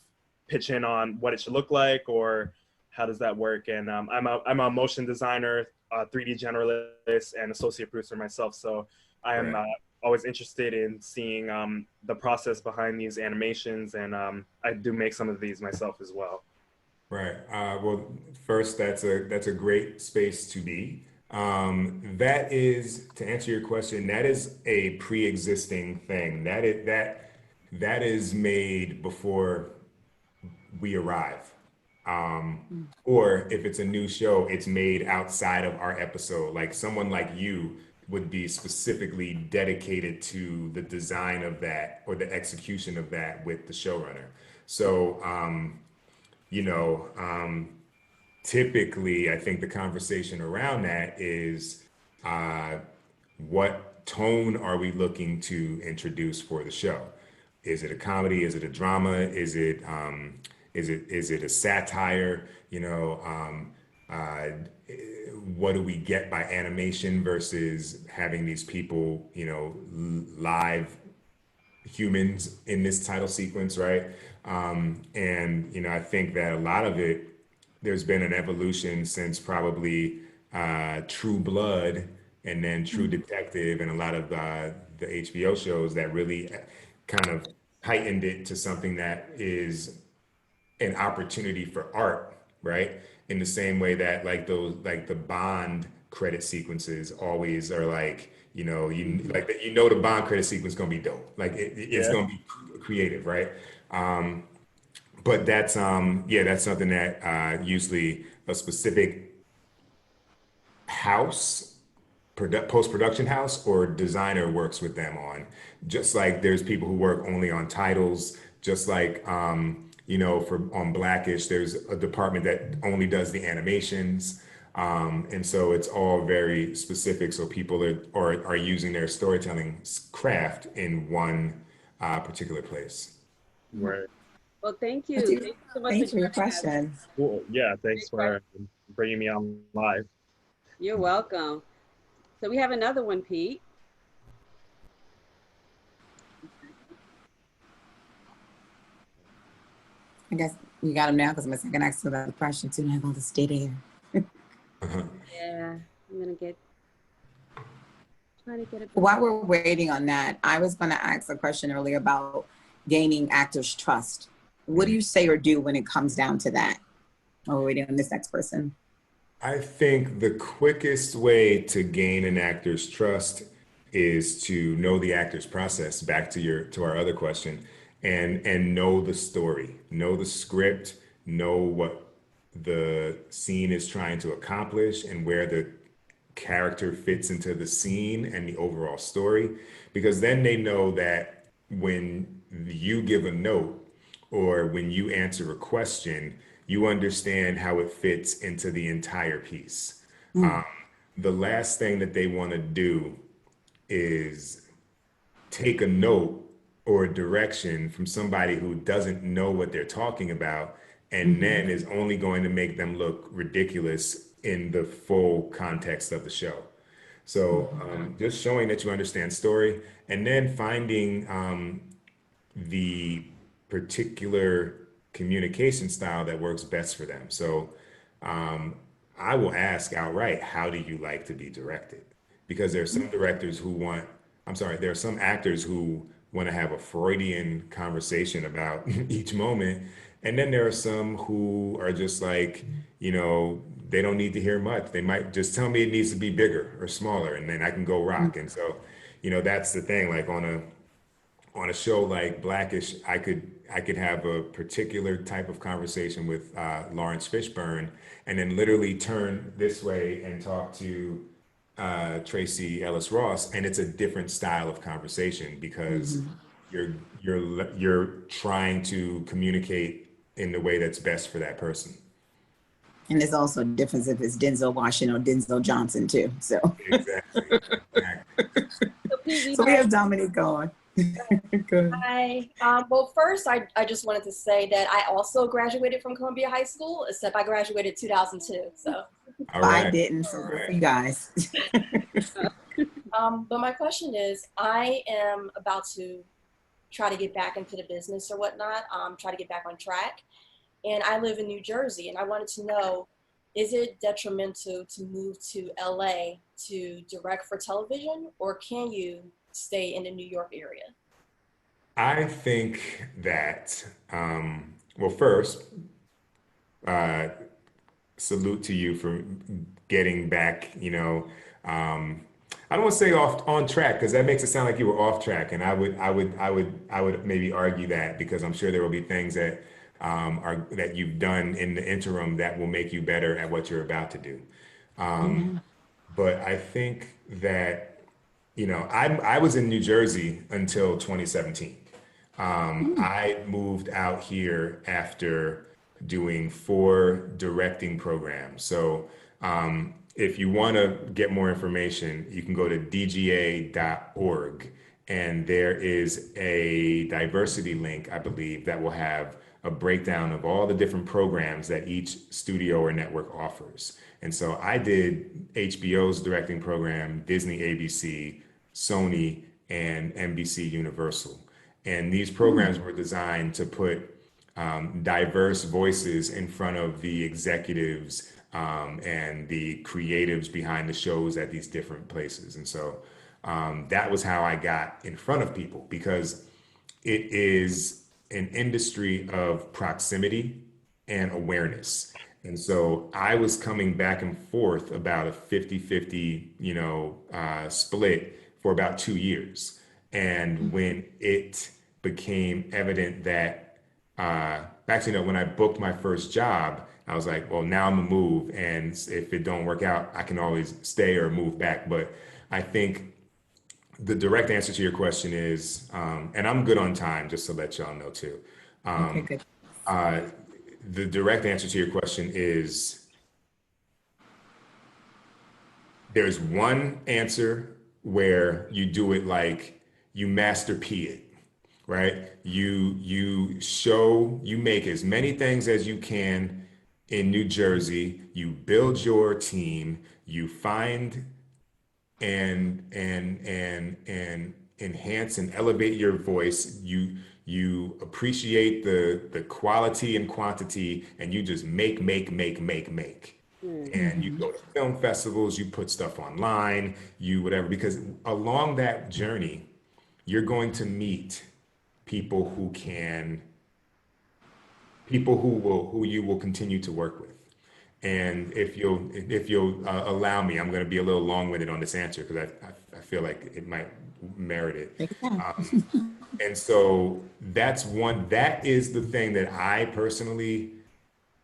pitch in on what it should look like, or how does that work? And I'm a motion designer, 3D generalist and associate producer myself. So I am always interested in seeing the process behind these animations, and I do make some of these myself as well. Right. Well, first, that's a great space to be. That is, to answer your question, that is a pre-existing thing. That is made before we arrive. Or if it's a new show, it's made outside of our episode. Like someone like you would be specifically dedicated to the design of that or the execution of that with the showrunner. So, you know, typically, I think the conversation around that is what tone are we looking to introduce for the show? Is it a comedy? Is it a drama? Is it a satire? You know, what do we get by animation versus having these people, you know, live humans in this title sequence, right? And you know, I think that a lot of it, there's been an evolution since probably True Blood and then True Detective and a lot of the HBO shows that really kind of heightened it to something that is an opportunity for art, right? In the same way that like those like the Bond credit sequences always are like, you know, you know the Bond credit sequence is gonna be dope. Like it's gonna be creative, right? But that's that's something that usually a specific house, post-production house or designer works with them on. Just like there's people who work only on titles, just like you know, for on Blackish, there's a department that only does the animations. And so it's all very specific. So people are using their storytelling craft in one particular place. Right. Well, thank you. Thank you so much Thanks for your question. Cool. Yeah, thanks for bringing me on live. You're welcome. So we have another one, Pete. I guess we got him now because I'm going to ask another question too. And I'm going to stay there. Yeah, I'm gonna trying to get it. While we're waiting on that, I was going to ask a question earlier about gaining actors' trust. What do you say or do when it comes down to that? Oh, we're waiting on this next person. I think the quickest way to gain an actor's trust is to know the actor's process, back to our other question, and know the story, know the script, know what the scene is trying to accomplish and where the character fits into the scene and the overall story, because then they know that when you give a note or when you answer a question, you understand how it fits into the entire piece. The last thing that they want to do is take a note or a direction from somebody who doesn't know what they're talking about and then is only going to make them look ridiculous in the full context of the show. So just showing that you understand story and then finding the particular communication style that works best for them. So I will ask outright, how do you like to be directed? Because there are some directors who there are some actors who want to have a Freudian conversation about each moment. And then there are some who are just like, you know, they don't need to hear much. They might just tell me it needs to be bigger or smaller, and then I can go rock. And so, you know, that's the thing. Like on a show like Blackish, I could have a particular type of conversation with Lawrence Fishburne, and then literally turn this way and talk to Tracy Ellis Ross, and it's a different style of conversation because you're trying to communicate in the way that's best for that person. And there's also a difference if it's Denzel Washington or Denzel Johnson too. So Exactly. So we have Dominique going. Good. Hi. Well, first, I just wanted to say that I also graduated from Columbia High School, except I graduated 2002. So I didn't. So good for you guys. but my question is, I am about to try to get back into the business or whatnot, try to get back on track. And I live in New Jersey, and I wanted to know, is it detrimental to move to LA to direct for television, or can you stay in the New York area? I think that, well, first, uh, salute to you for getting back, I don't want to say off on track because that makes it sound like you were off track. And I would maybe argue that because I'm sure there will be things that are that you've done in the interim that will make you better at what you're about to do. Um, Mhm. but I think that, I was in New Jersey until 2017. Mm. I moved out here after doing 4 directing programs. So if you want to get more information, you can go to dga.org, and there is a diversity link, I believe, that will have a breakdown of all the different programs that each studio or network offers. And so I did HBO's directing program, Disney ABC, Sony, and NBC Universal. And these Mm. programs were designed to put diverse voices in front of the executives and the creatives behind the shows at these different places. And so that was how I got in front of people because it is an industry of proximity and awareness. And so I was coming back and forth about a 50-50, split for about 2 years. And when it became evident that, actually, no, when I booked my first job, I was like, well, now I'm gonna move. And if it don't work out, I can always stay or move back. But I think the direct answer to your question is, and I'm good on time, just to let y'all know too. Okay, Um, good. uh, the direct answer to your question is there's one answer where you do it like you master P it, right? You make as many things as you can in New Jersey. You build your team. You find and enhance and elevate your voice. You appreciate the quality and quantity, and you just make. Mm. And you Mhm. go to film festivals, you put stuff online, you whatever, because along that journey, you're going to meet people who you will continue to work with. And if you'll allow me, I'm going to be a little long-winded on this answer because I feel like it might merit it. Take it down. And so that is the thing that I personally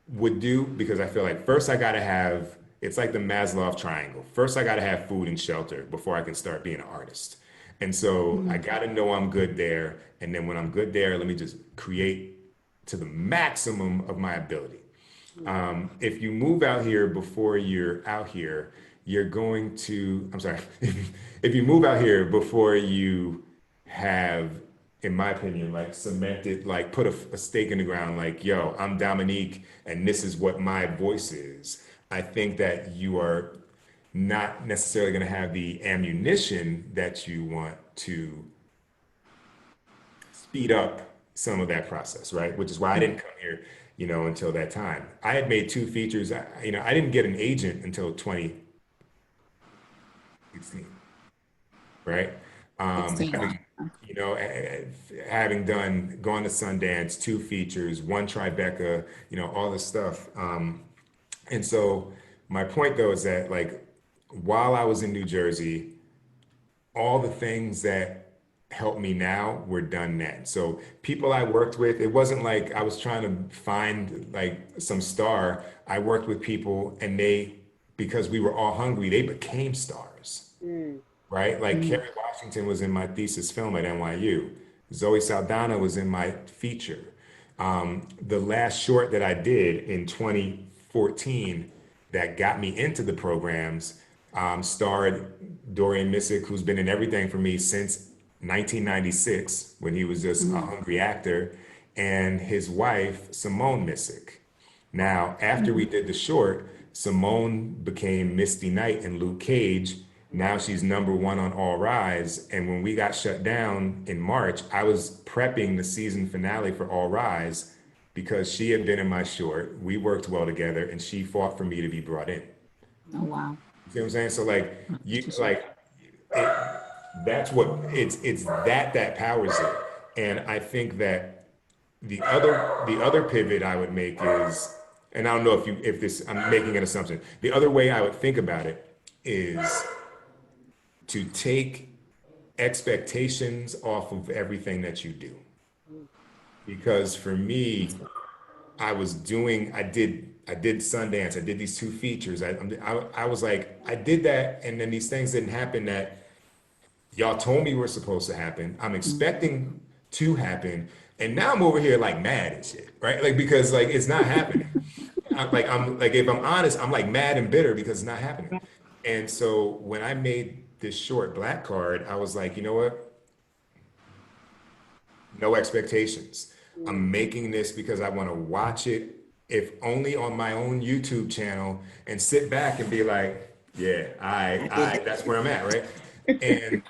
would do because I feel like first I got to have, it's like the Maslow triangle. First I got to have food and shelter before I can start being an artist. And so I Mhm. got to know I'm good there. And then when I'm good there, let me just create to the maximum of my ability. Mm. If you move out here before you're out here, I'm sorry, if you move out here before you have, in my opinion, like cemented, like put a stake in the ground, like, yo, I'm Dominique and this is what my voice is, I think that you are not necessarily going to have the ammunition that you want to speed up some of that process, right? Which is why I didn't come here, until that time. I had made 2 features. I didn't get an agent until 2016, right? 16. Wow. Having gone to Sundance, 2 features, one Tribeca, all this stuff. And so my point though is that like while I was in New Jersey, all the things that help me now were done then. So people I worked with, it wasn't like I was trying to find like some star. I worked with people and because we were all hungry, they became stars, Mm. right? Like Mhm. Kerry Washington was in my thesis film at NYU. Zoe Saldana was in my feature. The last short that I did in 2014 that got me into the programs starred Dorian Missick, who's been in everything for me since 1996 when he was just a Mhm. hungry actor, and his wife, Simone Missick. Now, after we Mhm. did the short, Simone became Misty Knight in Luke Cage. Now she's #1 on All Rise. And when we got shut down in March, I was prepping the season finale for All Rise. because she had been in my short. We worked well together, and she fought for me to be brought in. Oh, wow. You see what I'm saying? So like it, that's what it's that powers it. And I think that the other pivot I would make is, and I don't know if this, I'm making an assumption. The other way I would think about it is to take expectations off of everything that you do. Because for me, I did Sundance, I did these 2 features. I was like, I did that, and then these things didn't happen that y'all told me were supposed to happen. I'm expecting to happen, and now I'm over here like mad and shit, right? Like because like it's not happening. I'm like if I'm honest, I'm like mad and bitter because it's not happening. And so when I made this short black card, I was like, you know what? No expectations. I'm making this because I want to watch it, if only on my own YouTube channel, and sit back and be like, yeah, that's where I'm at, right? And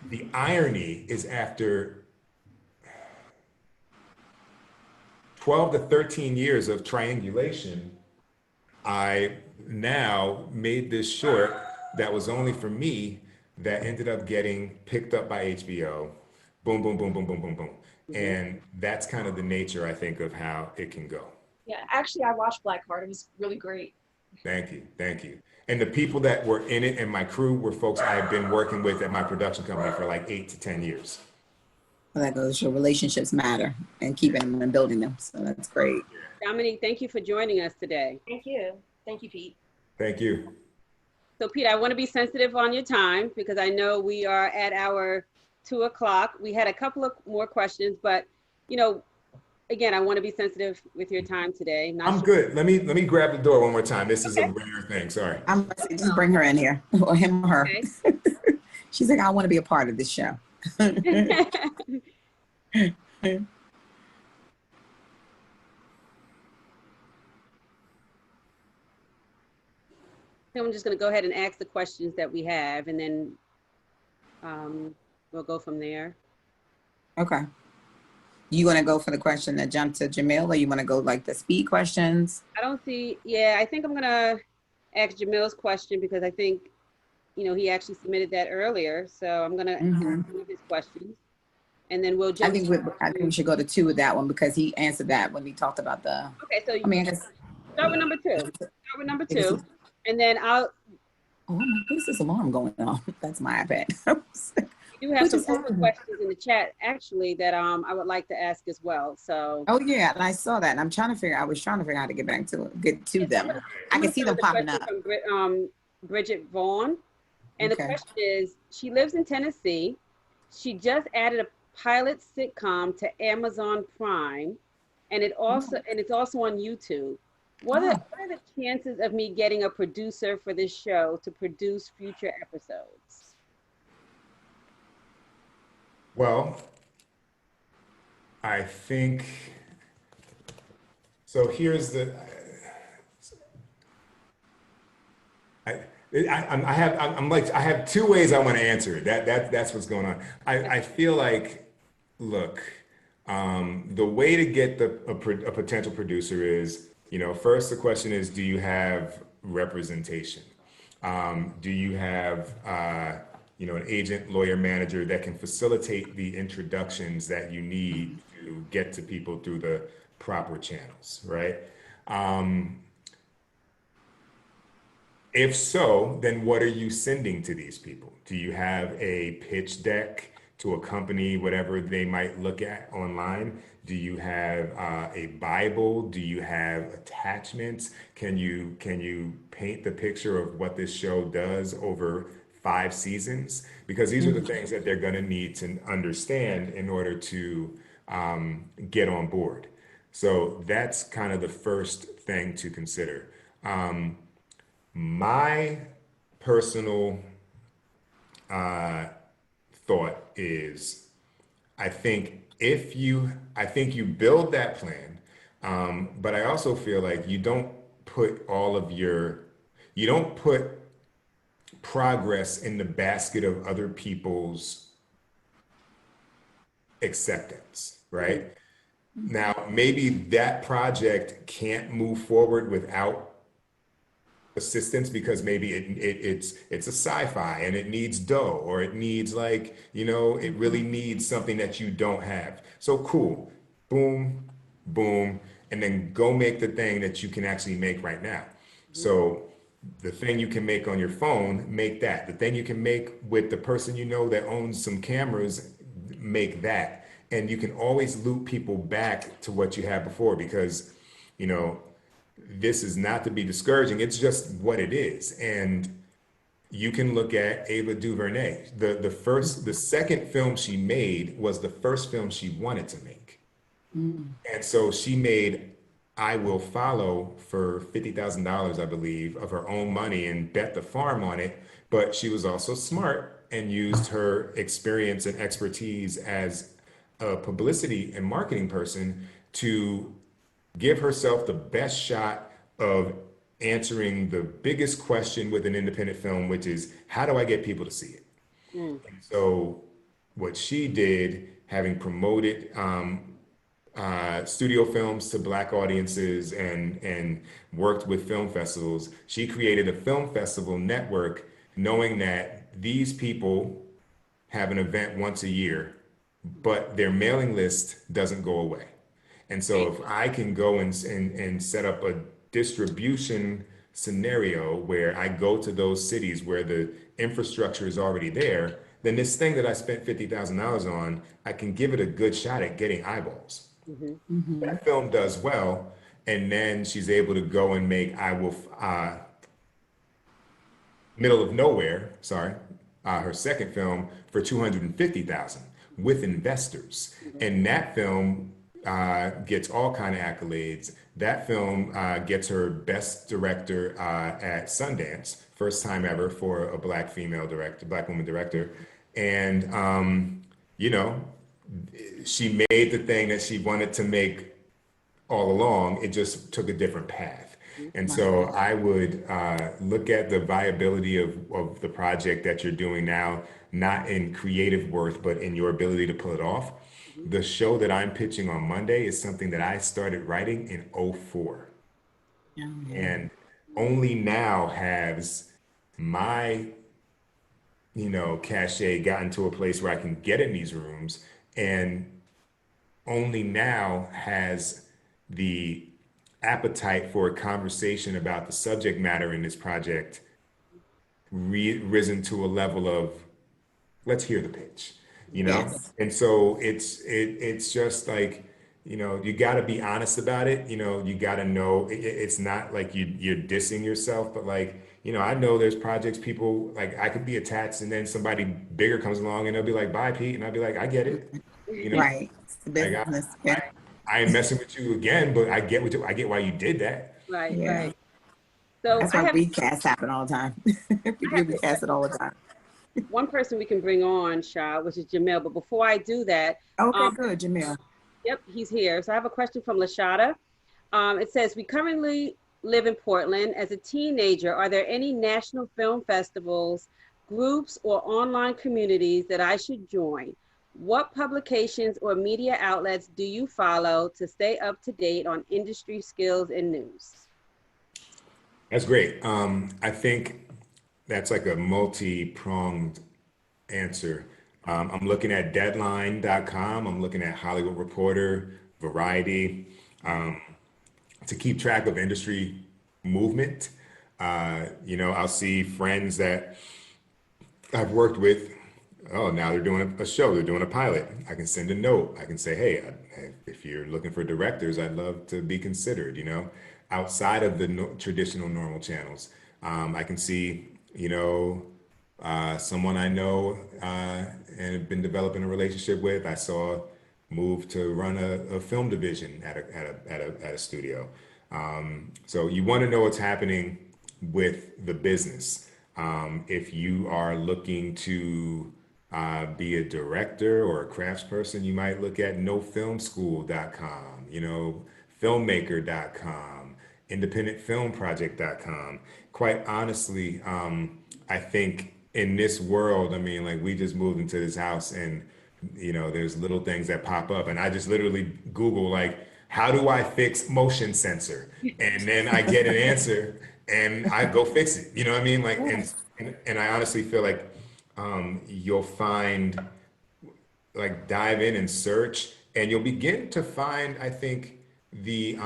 the irony is after 12 to 13 years of triangulation, I now made this short that was only for me that ended up getting picked up by HBO. Boom, boom, boom, boom, boom, boom, boom. And that's kind of the nature, I think, of how it can go. Yeah, actually, I watched Black Card. It was really great. Thank you. Thank you. And the people that were in it and my crew were folks I had been working with at my production company for like 8 to 10 years. Well, that goes to show relationships matter and keeping them and building them. So that's great. Dominique, thank you for joining us today. Thank you. Thank you, Pete. Thank you. So Pete, I want to be sensitive on your time because I know we are at our 2 o'clock. We had a couple of more questions, but you know, again, I want to be sensitive with your time today. I'm good. Let me grab the door one more time. This is a rare thing. Sorry. I'm gonna say, just bring her in here, or him or her. Okay. She's like, I want to be a part of this show. I'm just going to go ahead and ask the questions that we have, and then we'll go from there. Okay. You want to go for the question that jumped to Jamil, or you want to go like the speed questions? I don't see, yeah, I think I'm going to ask Jamil's question because I think, you know, he actually submitted that earlier. So I'm going to ask one of his questions, and then we'll jump. I think we should go to 2 with that one because he answered that when we talked about the. Okay, so I mean, I guess. start with number 2. Start with number 2, and then I'll. Oh, what is this alarm going on? That's my iPad. We do have some other questions in the chat actually that I would like to ask as well. So. Oh yeah, and I saw that, and I was trying to figure out how to get to them. I can see them popping up. From Bridget Vaughn, and the question is: she lives in Tennessee. She just added a pilot sitcom to Amazon Prime, and it's also on YouTube. What are the chances of me getting a producer for this show to produce future episodes? Well, I think, so here's the, I have 2 ways I want to answer it. That's what's going on. I feel like, look, the way to get a potential producer is, you know, first the question is, do you have representation? Do you have, you know, an agent, lawyer, manager that can facilitate the introductions that you need to get to people through the proper channels, right? If so, then what are you sending to these people? Do you have a pitch deck to accompany whatever they might look at online? Do you have a Bible? Do you have attachments? Can you paint the picture of what this show does over 5 seasons? Because these are the things that they're going to need to understand in order to get on board. So that's kind of the first thing to consider. My personal thought is, I think you build that plan, but I also feel like you don't put progress in the basket of other people's acceptance, right? Now, maybe that project can't move forward without assistance because maybe it's a sci-fi and it needs dough, or it needs, like, it really needs something that you don't have. So cool, boom, boom, and then go make the thing that you can actually make right now. So the thing you can make on your phone, make that. The thing you can make with the person that owns some cameras, make that. And you can always loop people back to what you had before, because this is not to be discouraging. It's just what it is. And you can look at Ava DuVernay. The second film she made was the first film she wanted to make. And so she made I Will Follow for $50,000, I believe, of her own money, and bet the farm on it. But she was also smart and used her experience and expertise as a publicity and marketing person to give herself the best shot of answering the biggest question with an independent film, which is, how do I get people to see it? And so what she did, having promoted studio films to Black audiences and worked with film festivals, she created a film festival network, knowing that these people have an event once a year, but their mailing list doesn't go away. And so if I can go and set up a distribution scenario where I go to those cities where the infrastructure is already there, then this thing that I spent $50,000 on, I can give it a good shot at getting eyeballs. That film does well, and then she's able to go and make Middle of Nowhere, her second film, for $250,000 with investors. And that film gets all kind of accolades. That film gets her Best Director at Sundance, first time ever for a Black woman director. And she made the thing that she wanted to make all along. It just took a different path. And so I would look at the viability of the project that you're doing now, not in creative worth, but in your ability to pull it off. The show that I'm pitching on Monday is something that I started writing in '04. And only now has my, cachet gotten to a place where I can get in these rooms, and only now has the appetite for a conversation about the subject matter in this project risen to a level of, let's hear the pitch. Yes. And so it's just like, you got to be honest about it. You got to know it's not like you're dissing yourself, but like, I know there's projects people, like, I could be attached and then somebody bigger comes along and they'll be like, bye, Pete. And I'll be like, I get it. Right. It's the business. I ain't messing with you again, but I get why you did that. Right. Yeah. Right. So That's why recasts happen all the time. People recast it all the time. one person we can bring on, Shah, which is Jamil. But before I do that, Okay, good, Jamil. Yep, he's here. So I have a question from Lashada. It says, we currently live in Portland. As a teenager, are there any national film festivals, groups, or online communities that I should join? What publications or media outlets do you follow to stay up to date on industry skills and news? That's great. I think that's like a multi-pronged answer. I'm looking at deadline.com. I'm looking at Hollywood Reporter, Variety, to keep track of industry movement. I'll see friends that I've worked with. Oh, now they're doing a show, they're doing a pilot. I can send a note. I can say, hey, if you're looking for directors, I'd love to be considered, outside of the traditional normal channels. I can see, someone I know and have been developing a relationship with, I saw move to run a film division at a studio. So you want to know what's happening with the business. If you are looking to be a director or a craftsperson, you might look at nofilmschool.com, filmmaker.com, independentfilmproject.com. Quite honestly, I think in this world, we just moved into this house and there's little things that pop up, and I just literally Google like, how do I fix motion sensor? And then I get an answer and I go fix it. You know what I mean? Like, Yes. and I honestly feel like you'll find, like, dive in and search, and you'll begin to find, I think, the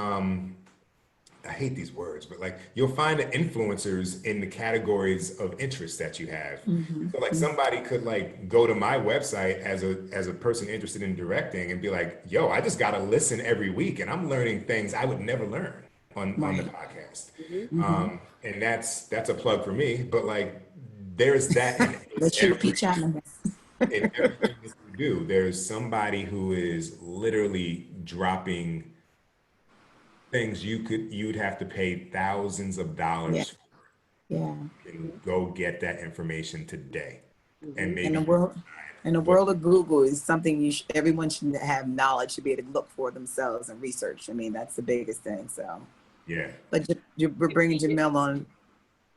I hate these words, but like you'll find the influencers in the categories of interest that you have. Mm-hmm. So like somebody could like go to my website as a person interested in directing and be like, yo, I just gotta listen every week and I'm learning things I would never learn on the Right. podcast. Mm-hmm. And that's a plug for me, but like there's that in Let's shoot Pete Chatmon. in everything that you do. There's somebody who is literally dropping things you'd have to pay thousands of Yeah. dollars Yeah. and go get that information today. And In the maybe world, in the what world of Google is something everyone should have knowledge to be able to look for themselves and research. I mean, that's the biggest thing. So, yeah. but we're bringing Jamel on.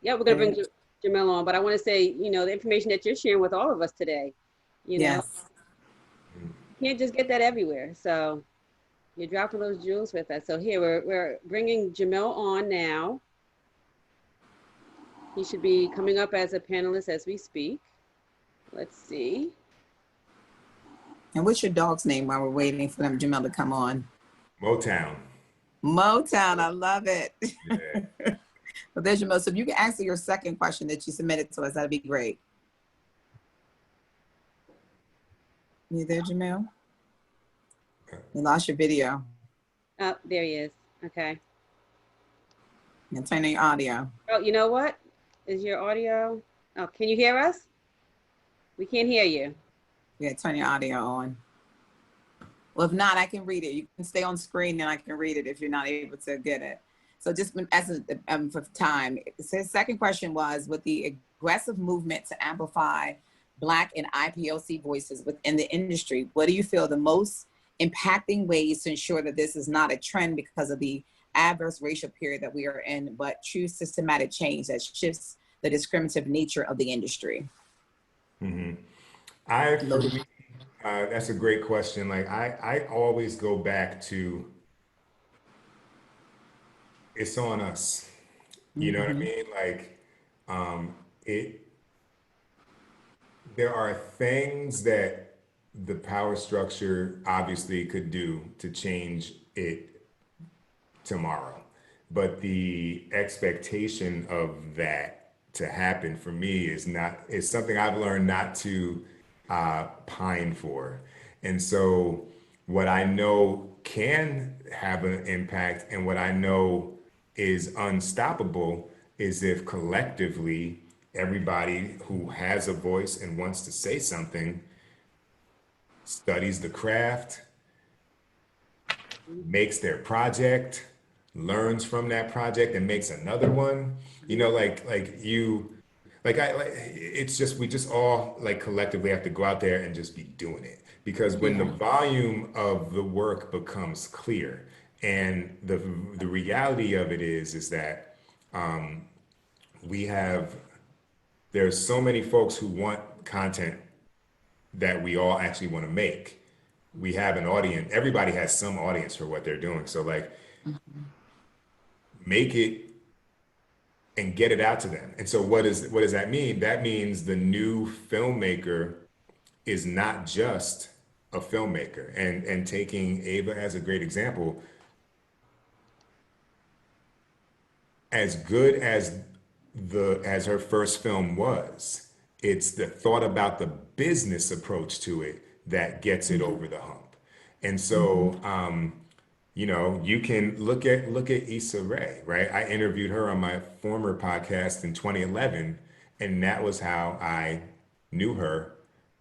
Yeah, we're gonna bring Jamel on, but I want to say, the information that you're sharing with all of us today, Yes. you can't just get that everywhere. So you're dropping those jewels with us. So here we're bringing Jamel on now. He should be coming up as a panelist as we speak. Let's see. And what's your dog's name while we're waiting for them, Jamel, to come on? Motown. Motown, I love it. Yeah. Well, there's Jamel. So if you can answer your second question that you submitted to us, that'd be great. You there, Jamel? You lost your video. Oh, there he is. Okay. And turn on your audio. Oh, you know what? Is your audio? Oh, can you hear us? We can't hear you. Yeah, turn your audio on. Well, if not, I can read it. You can stay on screen and I can read it if you're not able to get it. So just for time, his second question was, with the aggressive movement to amplify Black and IPOC voices within the industry, what do you feel the most impacting ways to ensure that this is not a trend because of the adverse racial period that we are in, but true systematic change that shifts the discriminative nature of the industry? Mm-hmm. That's a great question. Like I always go back to, it's on us. You know what I mean? Like, there are things that the power structure obviously could do to change it tomorrow. But the expectation of that to happen for me is something I've learned not to pine for. And so what I know can have an impact and what I know is unstoppable is if collectively everybody who has a voice and wants to say something studies the craft, makes their project, learns from that project and makes another one. It's just, we just all like collectively have to go out there and just be doing it, because when the volume of the work becomes clear, and the reality of it is that there's so many folks who want content that we all actually want to make. We have an audience. Everybody has some audience for what they're doing. So like, make it and get it out to them. And so what does that mean? That means the new filmmaker is not just a filmmaker. And taking Ava as a great example, as good as her first film was, it's the thought about the business approach to it that gets it over the hump. And so, you can look at Issa Rae, right? I interviewed her on my former podcast in 2011, and that was how I knew her,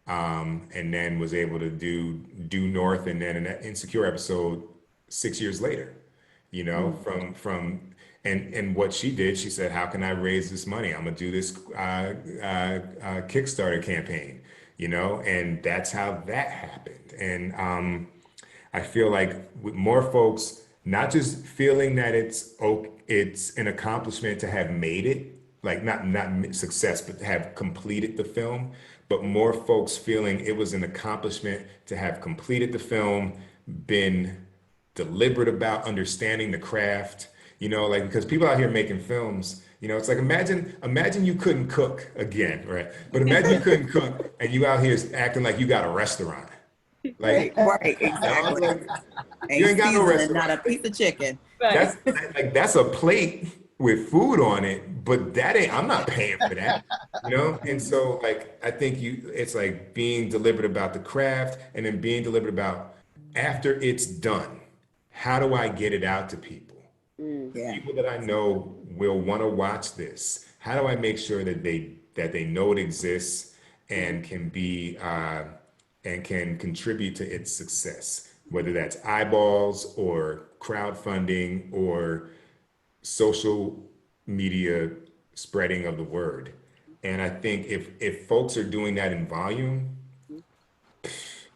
and then was able to do Due North, and then an Insecure episode 6 years later. And what she did, she said, how can I raise this money? I'm gonna do this Kickstarter campaign, and that's how that happened. And I feel like with more folks, not just feeling that it's an accomplishment to have made it, like not success, but to have completed the film, but more folks feeling it was an accomplishment to have completed the film, been deliberate about understanding the craft, like because people out here making films, it's like imagine you couldn't cook again, right? But imagine you couldn't cook and you out here acting like you got a restaurant. Like, right, exactly. like, you A ain't got no seasoning, not restaurant. a piece of chicken. Right. That's a plate with food on it, but I'm not paying for that, And so like I think it's like being deliberate about the craft and then being deliberate about after it's done, how do I get it out to people? Yeah. People that I know will want to watch this. How do I make sure that they know it exists and can be and can contribute to its success, whether that's eyeballs or crowdfunding or social media spreading of the word. And I think if folks are doing that in volume, it's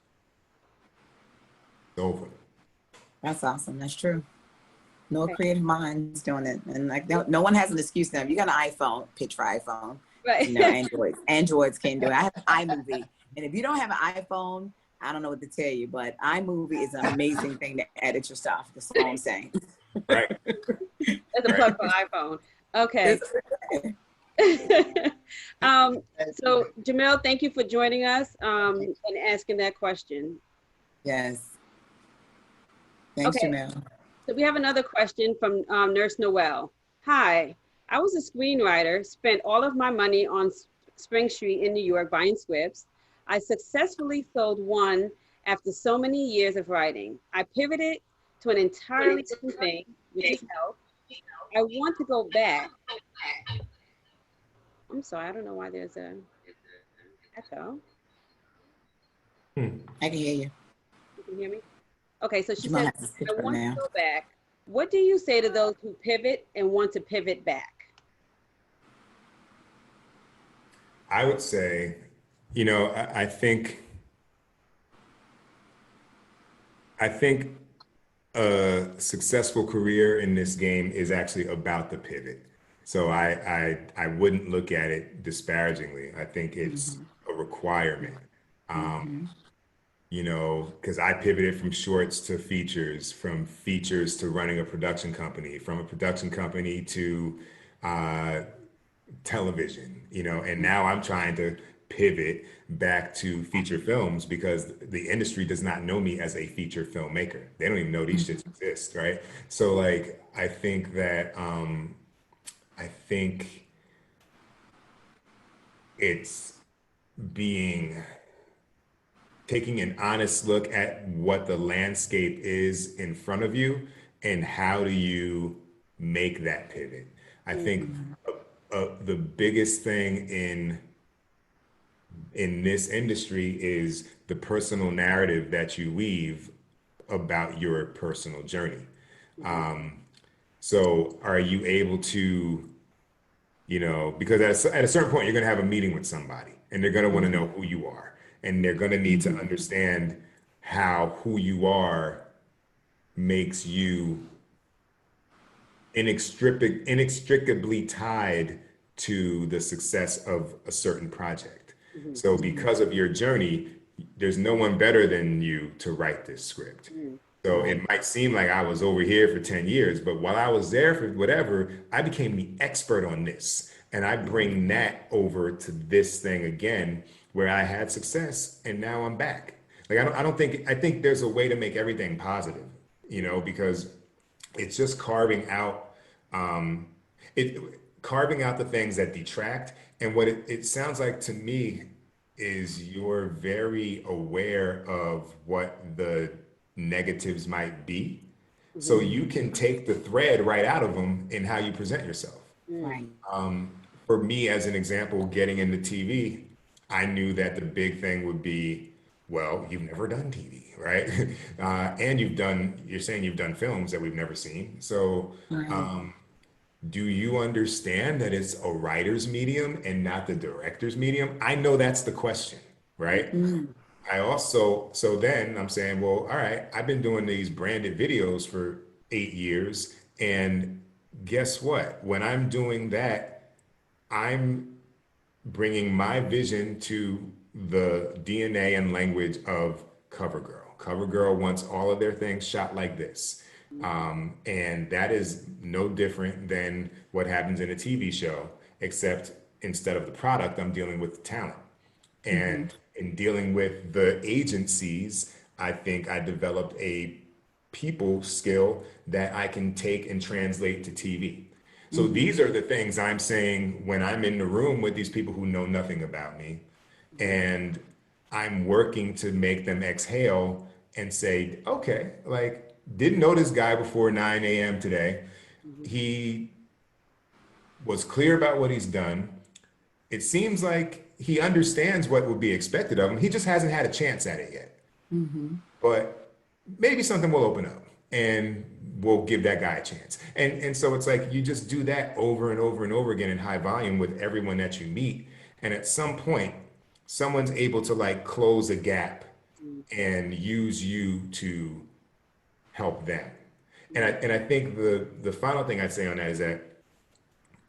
over. That's awesome. That's true. No creative minds doing it. And like no one has an excuse now. You got an iPhone, pitch for iPhone. Right. Androids can't do it. I have iMovie. And if you don't have an iPhone, I don't know what to tell you, but iMovie is an amazing thing to edit your stuff. That's all I'm saying. Right. That's a plug for iPhone. Okay. So Jamel, thank you for joining us and asking that question. Yes. Thanks, Okay. Jamel. So we have another question from Nurse Noel. Hi, I was a screenwriter, spent all of my money on Spring Street in New York buying scripts. I successfully sold one after so many years of writing. I pivoted to an entirely different thing, which is health. I want to go back. I'm sorry, I don't know why there's a echo. I can hear you. You can hear me? Okay, so she You might says, have to switch I right want now. to go back. What do you say to those who pivot and want to pivot back? I would say, I think a successful career in this game is actually about the pivot. So I wouldn't look at it disparagingly. I think it's a requirement. Because I pivoted from shorts to features, from features to running a production company, from a production company to television, and now I'm trying to pivot back to feature films because the industry does not know me as a feature filmmaker. They don't even know these shits exist, right? So like, I think that I think it's taking an honest look at what the landscape is in front of you and how do you make that pivot. I think the biggest thing in this industry is the personal narrative that you weave about your personal journey. So are you able to, because at a certain point, you're going to have a meeting with somebody and they're going to want to know who you are. And they're going to need to understand how who you are makes you inextricably tied to the success of a certain project. So because of your journey, there's no one better than you to write this script. So it might seem like I was over here for 10 years, but while I was there for whatever, I became the expert on this. And I bring that over to this thing again, where I had success and now I'm back. Like, I think there's a way to make everything positive, because it's just carving out the things that detract. And what it sounds like to me is you're very aware of what the negatives might be. So you can take the thread right out of them in how you present yourself. Right. For me, as an example, getting into TV, I knew that the big thing would be, well, you've never done TV, right? And you're saying you've done films that we've never seen. So do you understand that it's a writer's medium and not the director's medium? I know that's the question, right? So then I'm saying, well, all right, I've been doing these branded videos for 8 years. And guess what? When I'm doing that, I'm bringing my vision to the DNA and language of CoverGirl. CoverGirl wants all of their things shot like this. And that is no different than what happens in a TV show, except instead of the product, I'm dealing with the talent. And in dealing with the agencies, I think I developed a people skill that I can take and translate to TV. So these are the things I'm saying when I'm in the room with these people who know nothing about me, and I'm working to make them exhale and say, okay, like, didn't know this guy before 9 a.m. today. He was clear about what he's done. It seems like he understands what would be expected of him. He just hasn't had a chance at it yet. But maybe something will open up and we'll give that guy a chance. And so it's like you just do that over and over and over again in high volume with everyone that you meet. And at some point, someone's able to like close a gap and use you to help them. And I think the final thing I'd say on that is that,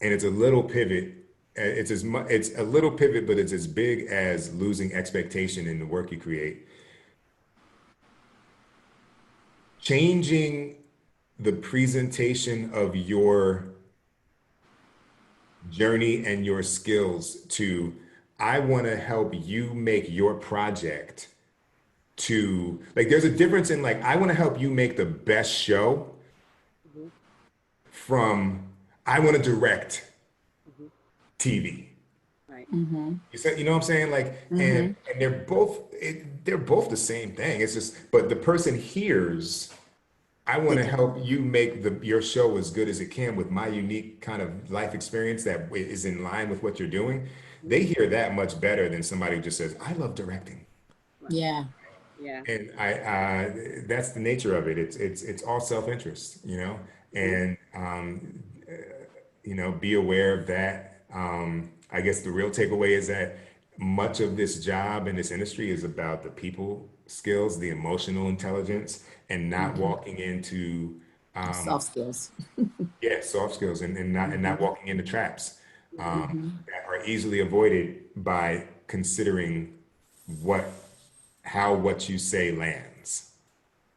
and it's a little pivot. It's a little pivot, but it's as big as losing expectation in the work you create. Changing the presentation of your journey and your skills to, I want to help you make your project, to like, there's a difference in like, I want to help you make the best show from, I want to direct TV. Right. You know what I'm saying? Like, and they're both the same thing. It's just, but the person hears, I want to help you make your show as good as it can with my unique kind of life experience that is in line with what you're doing. They hear that much better than somebody who just says, I love directing. Yeah. Yeah. And that's the nature of it. It's all self-interest, you know, and you know, be aware of that. I guess the real takeaway is that much of this job in this industry is about the people skills, the emotional intelligence, and not walking into Soft skills. soft skills, and not walking into traps that are easily avoided by considering how what you say lands.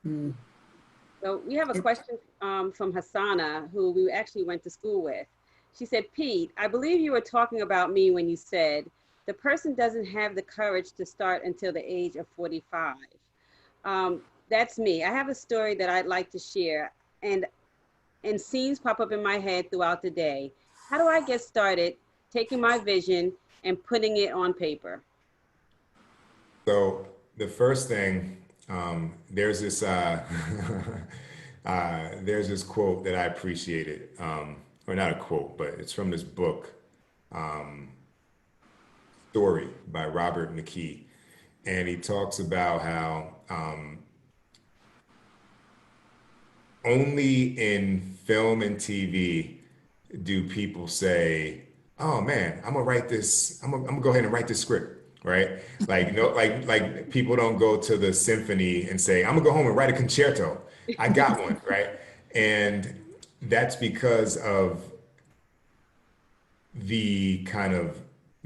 So we have a question from Hassana, who we actually went to school with. She said, Pete, I believe you were talking about me when you said the person doesn't have the courage to start until the age of 45. That's me. I have a story that I'd like to share, and scenes pop up in my head throughout the day. How do I get started taking my vision and putting it on paper? So the first thing, there's this quote that I appreciated, or not a quote, but it's from this book, Story by Robert McKee. And he talks about how only in film and TV do people say, oh man, I'm gonna write this, I'm gonna go ahead and write this script, right? Like, no, like people don't go to the symphony and say, I'm gonna go home and write a concerto. I got one, right? And that's because of the kind of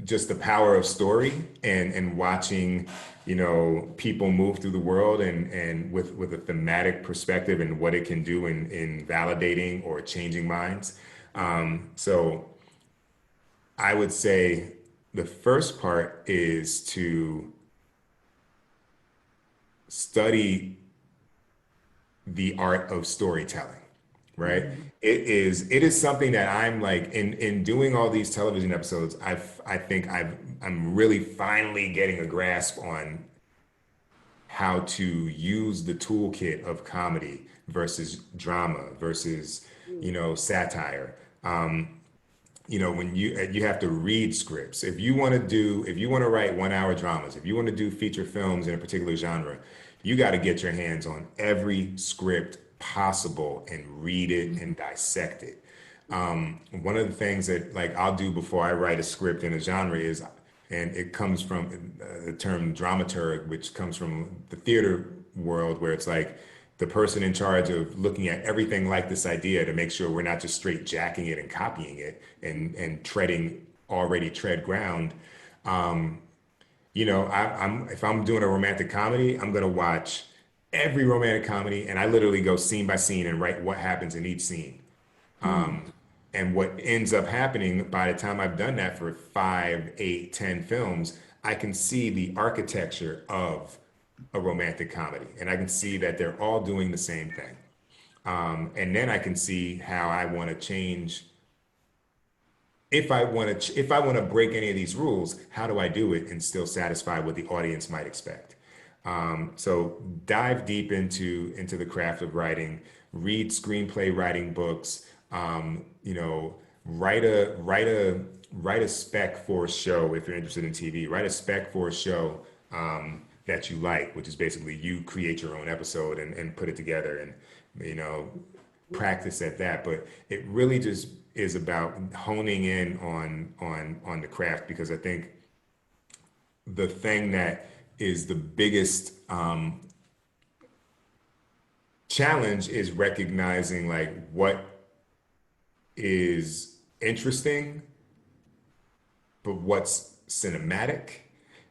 just the power of story and watching, you know, people move through the world and with a thematic perspective and what it can do in validating or changing minds. So I would say the first part is to study the art of storytelling. Right. It is something that I'm like in doing all these television episodes. I think I'm really finally getting a grasp on how to use the toolkit of comedy versus drama versus, you know, satire. You know, when you have to read scripts. If you want to write 1 hour dramas, if you want to do feature films in a particular genre, you got to get your hands on every script possible and read it and dissect it. One of the things that like I'll do before I write a script in a genre is, and it comes from the term dramaturg, which comes from the theater world, where it's like the person in charge of looking at everything like this idea to make sure we're not just straight jacking it and copying it and treading already tread ground. you know, I'm if I'm doing a romantic comedy, I'm gonna watch every romantic comedy, and I literally go scene by scene and write what happens in each scene. Mm. And what ends up happening by the time I've done that for 5, 8, 10 films, I can see the architecture of a romantic comedy, and I can see that they're all doing the same thing. And then I can see how I want to change. If I want to break any of these rules, how do I do it and still satisfy what the audience might expect? So dive deep into the craft of writing, read screenplay writing books, you know, write a spec for a show if you're interested in TV. Write a spec for a show that you like, which is basically you create your own episode and put it together and you know practice at that. But it really just is about honing in on the craft because I think the thing that is the biggest challenge is recognizing like what is interesting, but what's cinematic.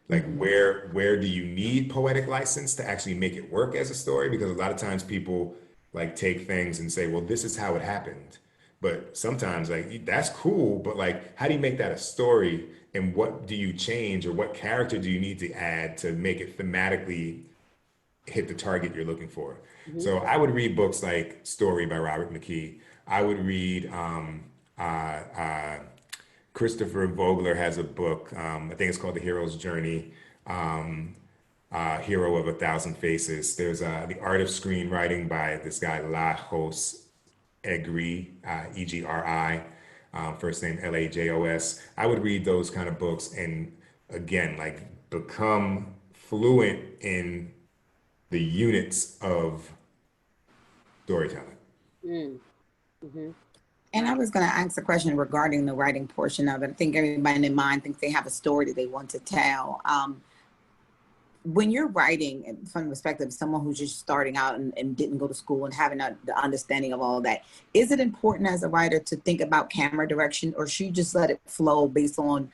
Like where do you need poetic license to actually make it work as a story? Because a lot of times people like take things and say, well, this is how it happened. But sometimes like that's cool, but like how do you make that a story? And what do you change or what character do you need to add to make it thematically hit the target you're looking for? So I would read books like Story by Robert McKee. I would read Christopher Vogler has a book. I think it's called The Hero's Journey. Hero of a Thousand Faces. There's The Art of Screenwriting by this guy Lajos Egri, Egri, first name Lajos. I would read those kind of books and again, like become fluent in the units of storytelling. Mm. Mm-hmm. And I was going to ask a question regarding the writing portion of it. I think everybody in mind thinks they have a story that they want to tell. When you're writing from the perspective of someone who's just starting out and didn't go to school and having the understanding of all of that, is it important as a writer to think about camera direction, or should you just let it flow based on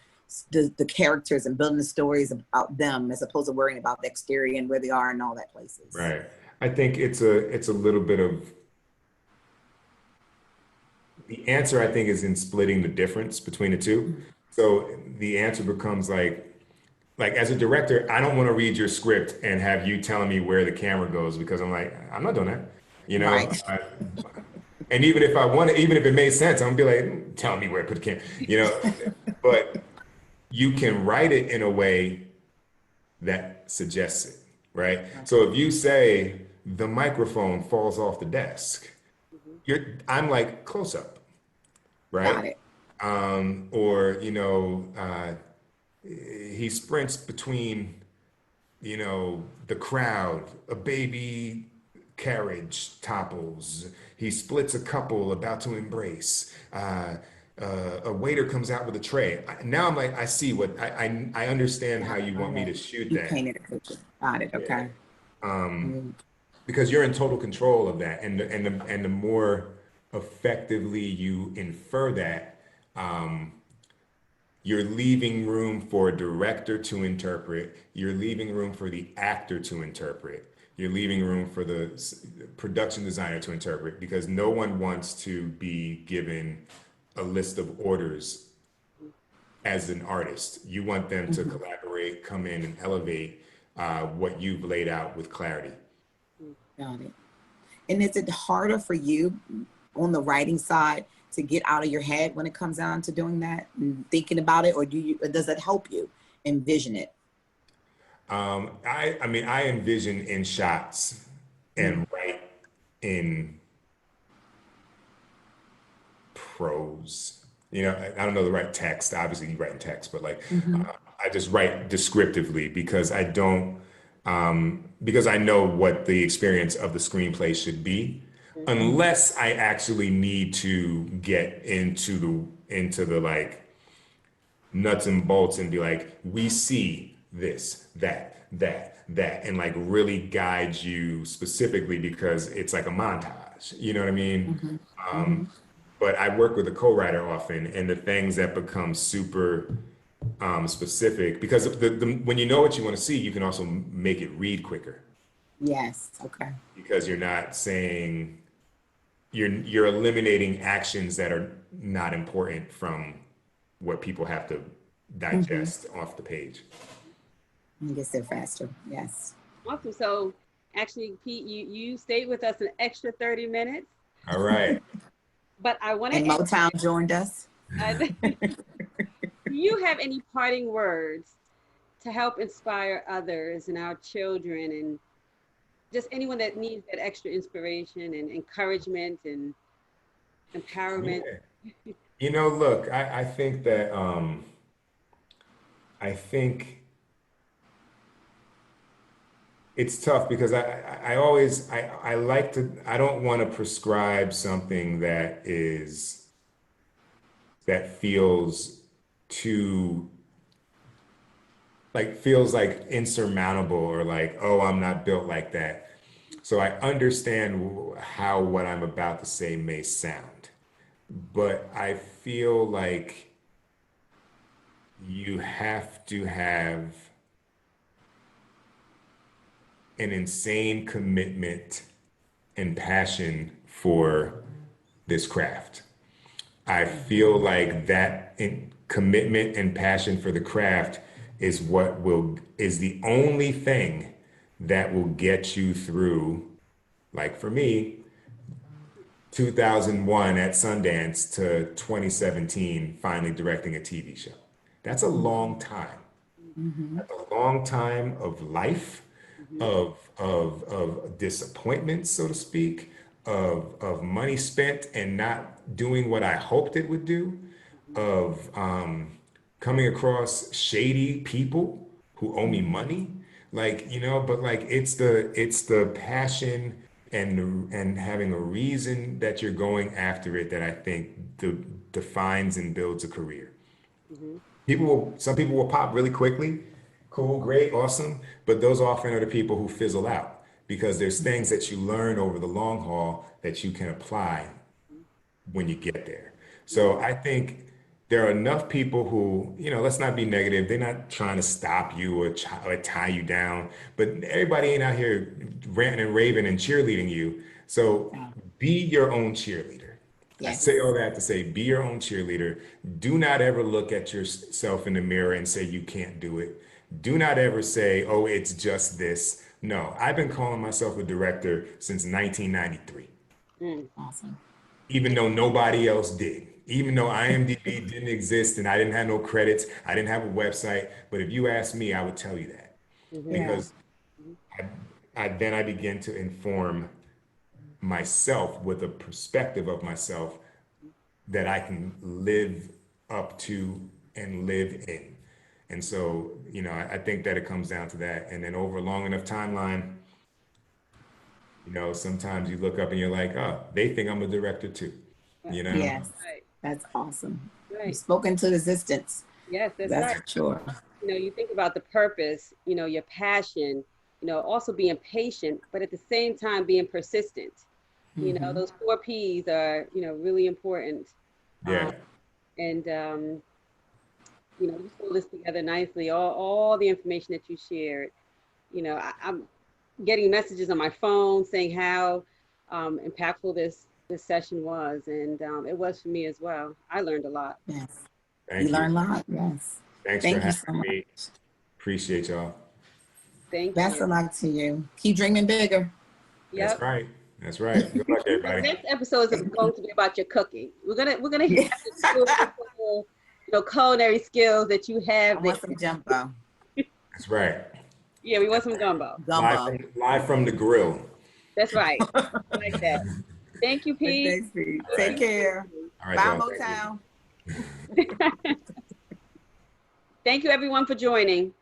the characters and building the stories about them as opposed to worrying about the exterior and where they are and all that places? Right. I think it's a little bit of the answer, I think, is in splitting the difference between the two. So the answer becomes like as a director, I don't want to read your script and have you telling me where the camera goes because I'm like, I'm not doing that. You know, Right. and even if I want to, even if it made sense, I'm gonna be like, tell me where to put the camera, you know, but you can write it in a way that suggests it, right? So if you say the microphone falls off the desk, I'm like close up, Got right? it. Or you know, he sprints between, you know, the crowd. A baby carriage topples. He splits a couple about to embrace. A waiter comes out with a tray. Now I'm like, I see what I understand how you want me to shoot You that. painted a picture. Got it. Okay. Because you're in total control of that, and the more effectively you infer that, you're leaving room for a director to interpret. You're leaving room for the actor to interpret. You're leaving room for the production designer to interpret because no one wants to be given a list of orders as an artist. You want them to collaborate, come in and elevate what you've laid out with clarity. Got it. And is it harder for you on the writing side to get out of your head when it comes down to doing that and thinking about it, or does it help you envision it? I mean, I envision in shots and write in prose. You know, I don't know the right text. Obviously, you write in text, but like, I just write descriptively because I don't, because I know what the experience of the screenplay should be, unless I actually need to get into the like nuts and bolts and be like, we see this, that, and like really guide you specifically because it's like a montage. You know what I mean? But I work with a co-writer often, and the things that become super specific, because when you know what you want to see, you can also make it read quicker, Yes. Okay. because you're not saying, you're eliminating actions that are not important from what people have to digest off the page. I guess they're faster. Yes. Awesome. So actually, Pete, you stayed with us an extra 30 minutes, All right. but I want to And ask, Motown joined us. do you have any parting words to help inspire others and our children and just anyone that needs that extra inspiration and encouragement and empowerment? Yeah. You know, look, I think that I think it's tough, because I always I like to, I don't want to prescribe something that feels too, like, feels like insurmountable, or like, oh, I'm not built like that. So I understand how what I'm about to say may sound, but I feel like you have to have an insane commitment and passion for this craft. I feel like that commitment and passion for the craft is is the only thing that will get you through, like for me, 2001 at Sundance to 2017 finally directing a TV show. That's a long time. That's a long time of life, of disappointments, so to speak, of money spent and not doing what I hoped it would do, of coming across shady people who owe me money, like, but like, it's the passion and having a reason that you're going after it that I think defines and builds a career. Some people will pop really quickly. Cool, great, awesome. But those often are the people who fizzle out, because there's things that you learn over the long haul that you can apply when you get there. So I think there are enough people who, let's not be negative. They're not trying to stop you or tie you down, but everybody ain't out here ranting and raving and cheerleading you. So be your own cheerleader. I Yes. say all that to say, be your own cheerleader. Do not ever look at yourself in the mirror and say you can't do it. Do not ever say, oh, it's just this. No, I've been calling myself a director since 1993. Awesome. Even though nobody else did. Even though IMDb didn't exist and I didn't have no credits, I didn't have a website. But if you asked me, I would tell you that. Because then I begin to inform myself with a perspective of myself that I can live up to and live in. And so, I think that it comes down to that. And then over a long enough timeline, sometimes you look up and you're like, oh, they think I'm a director too. Yes. Right. That's awesome. Right. You've spoken to existence. Yes, that's That's right. for sure. You think about the purpose, your passion, also being patient, but at the same time being persistent. Those 4 P's are, really important. Yeah. And you pull this together nicely. All the information that you shared. I'm getting messages on my phone saying how impactful this session was, and it was for me as well. I learned a lot. Yes. Thank You you. learn a lot. Yes. Thanks Thank for you having so much. me. Appreciate y'all. Thank Best you. of luck to you. Keep dreaming bigger. Yep. That's right. That's right. Good luck, The everybody. next episode is going to be about your cooking. We're gonna have to do culinary skills that you I have. want some jumbo. That's right. Yeah, we want some gumbo. Gumbo. Live from the grill. That's right. I like that. Thank you, Pete. Thanks, Pete. Take care. All right, Bye, y'all. Thank you. Motown. Thank you, everyone, for joining.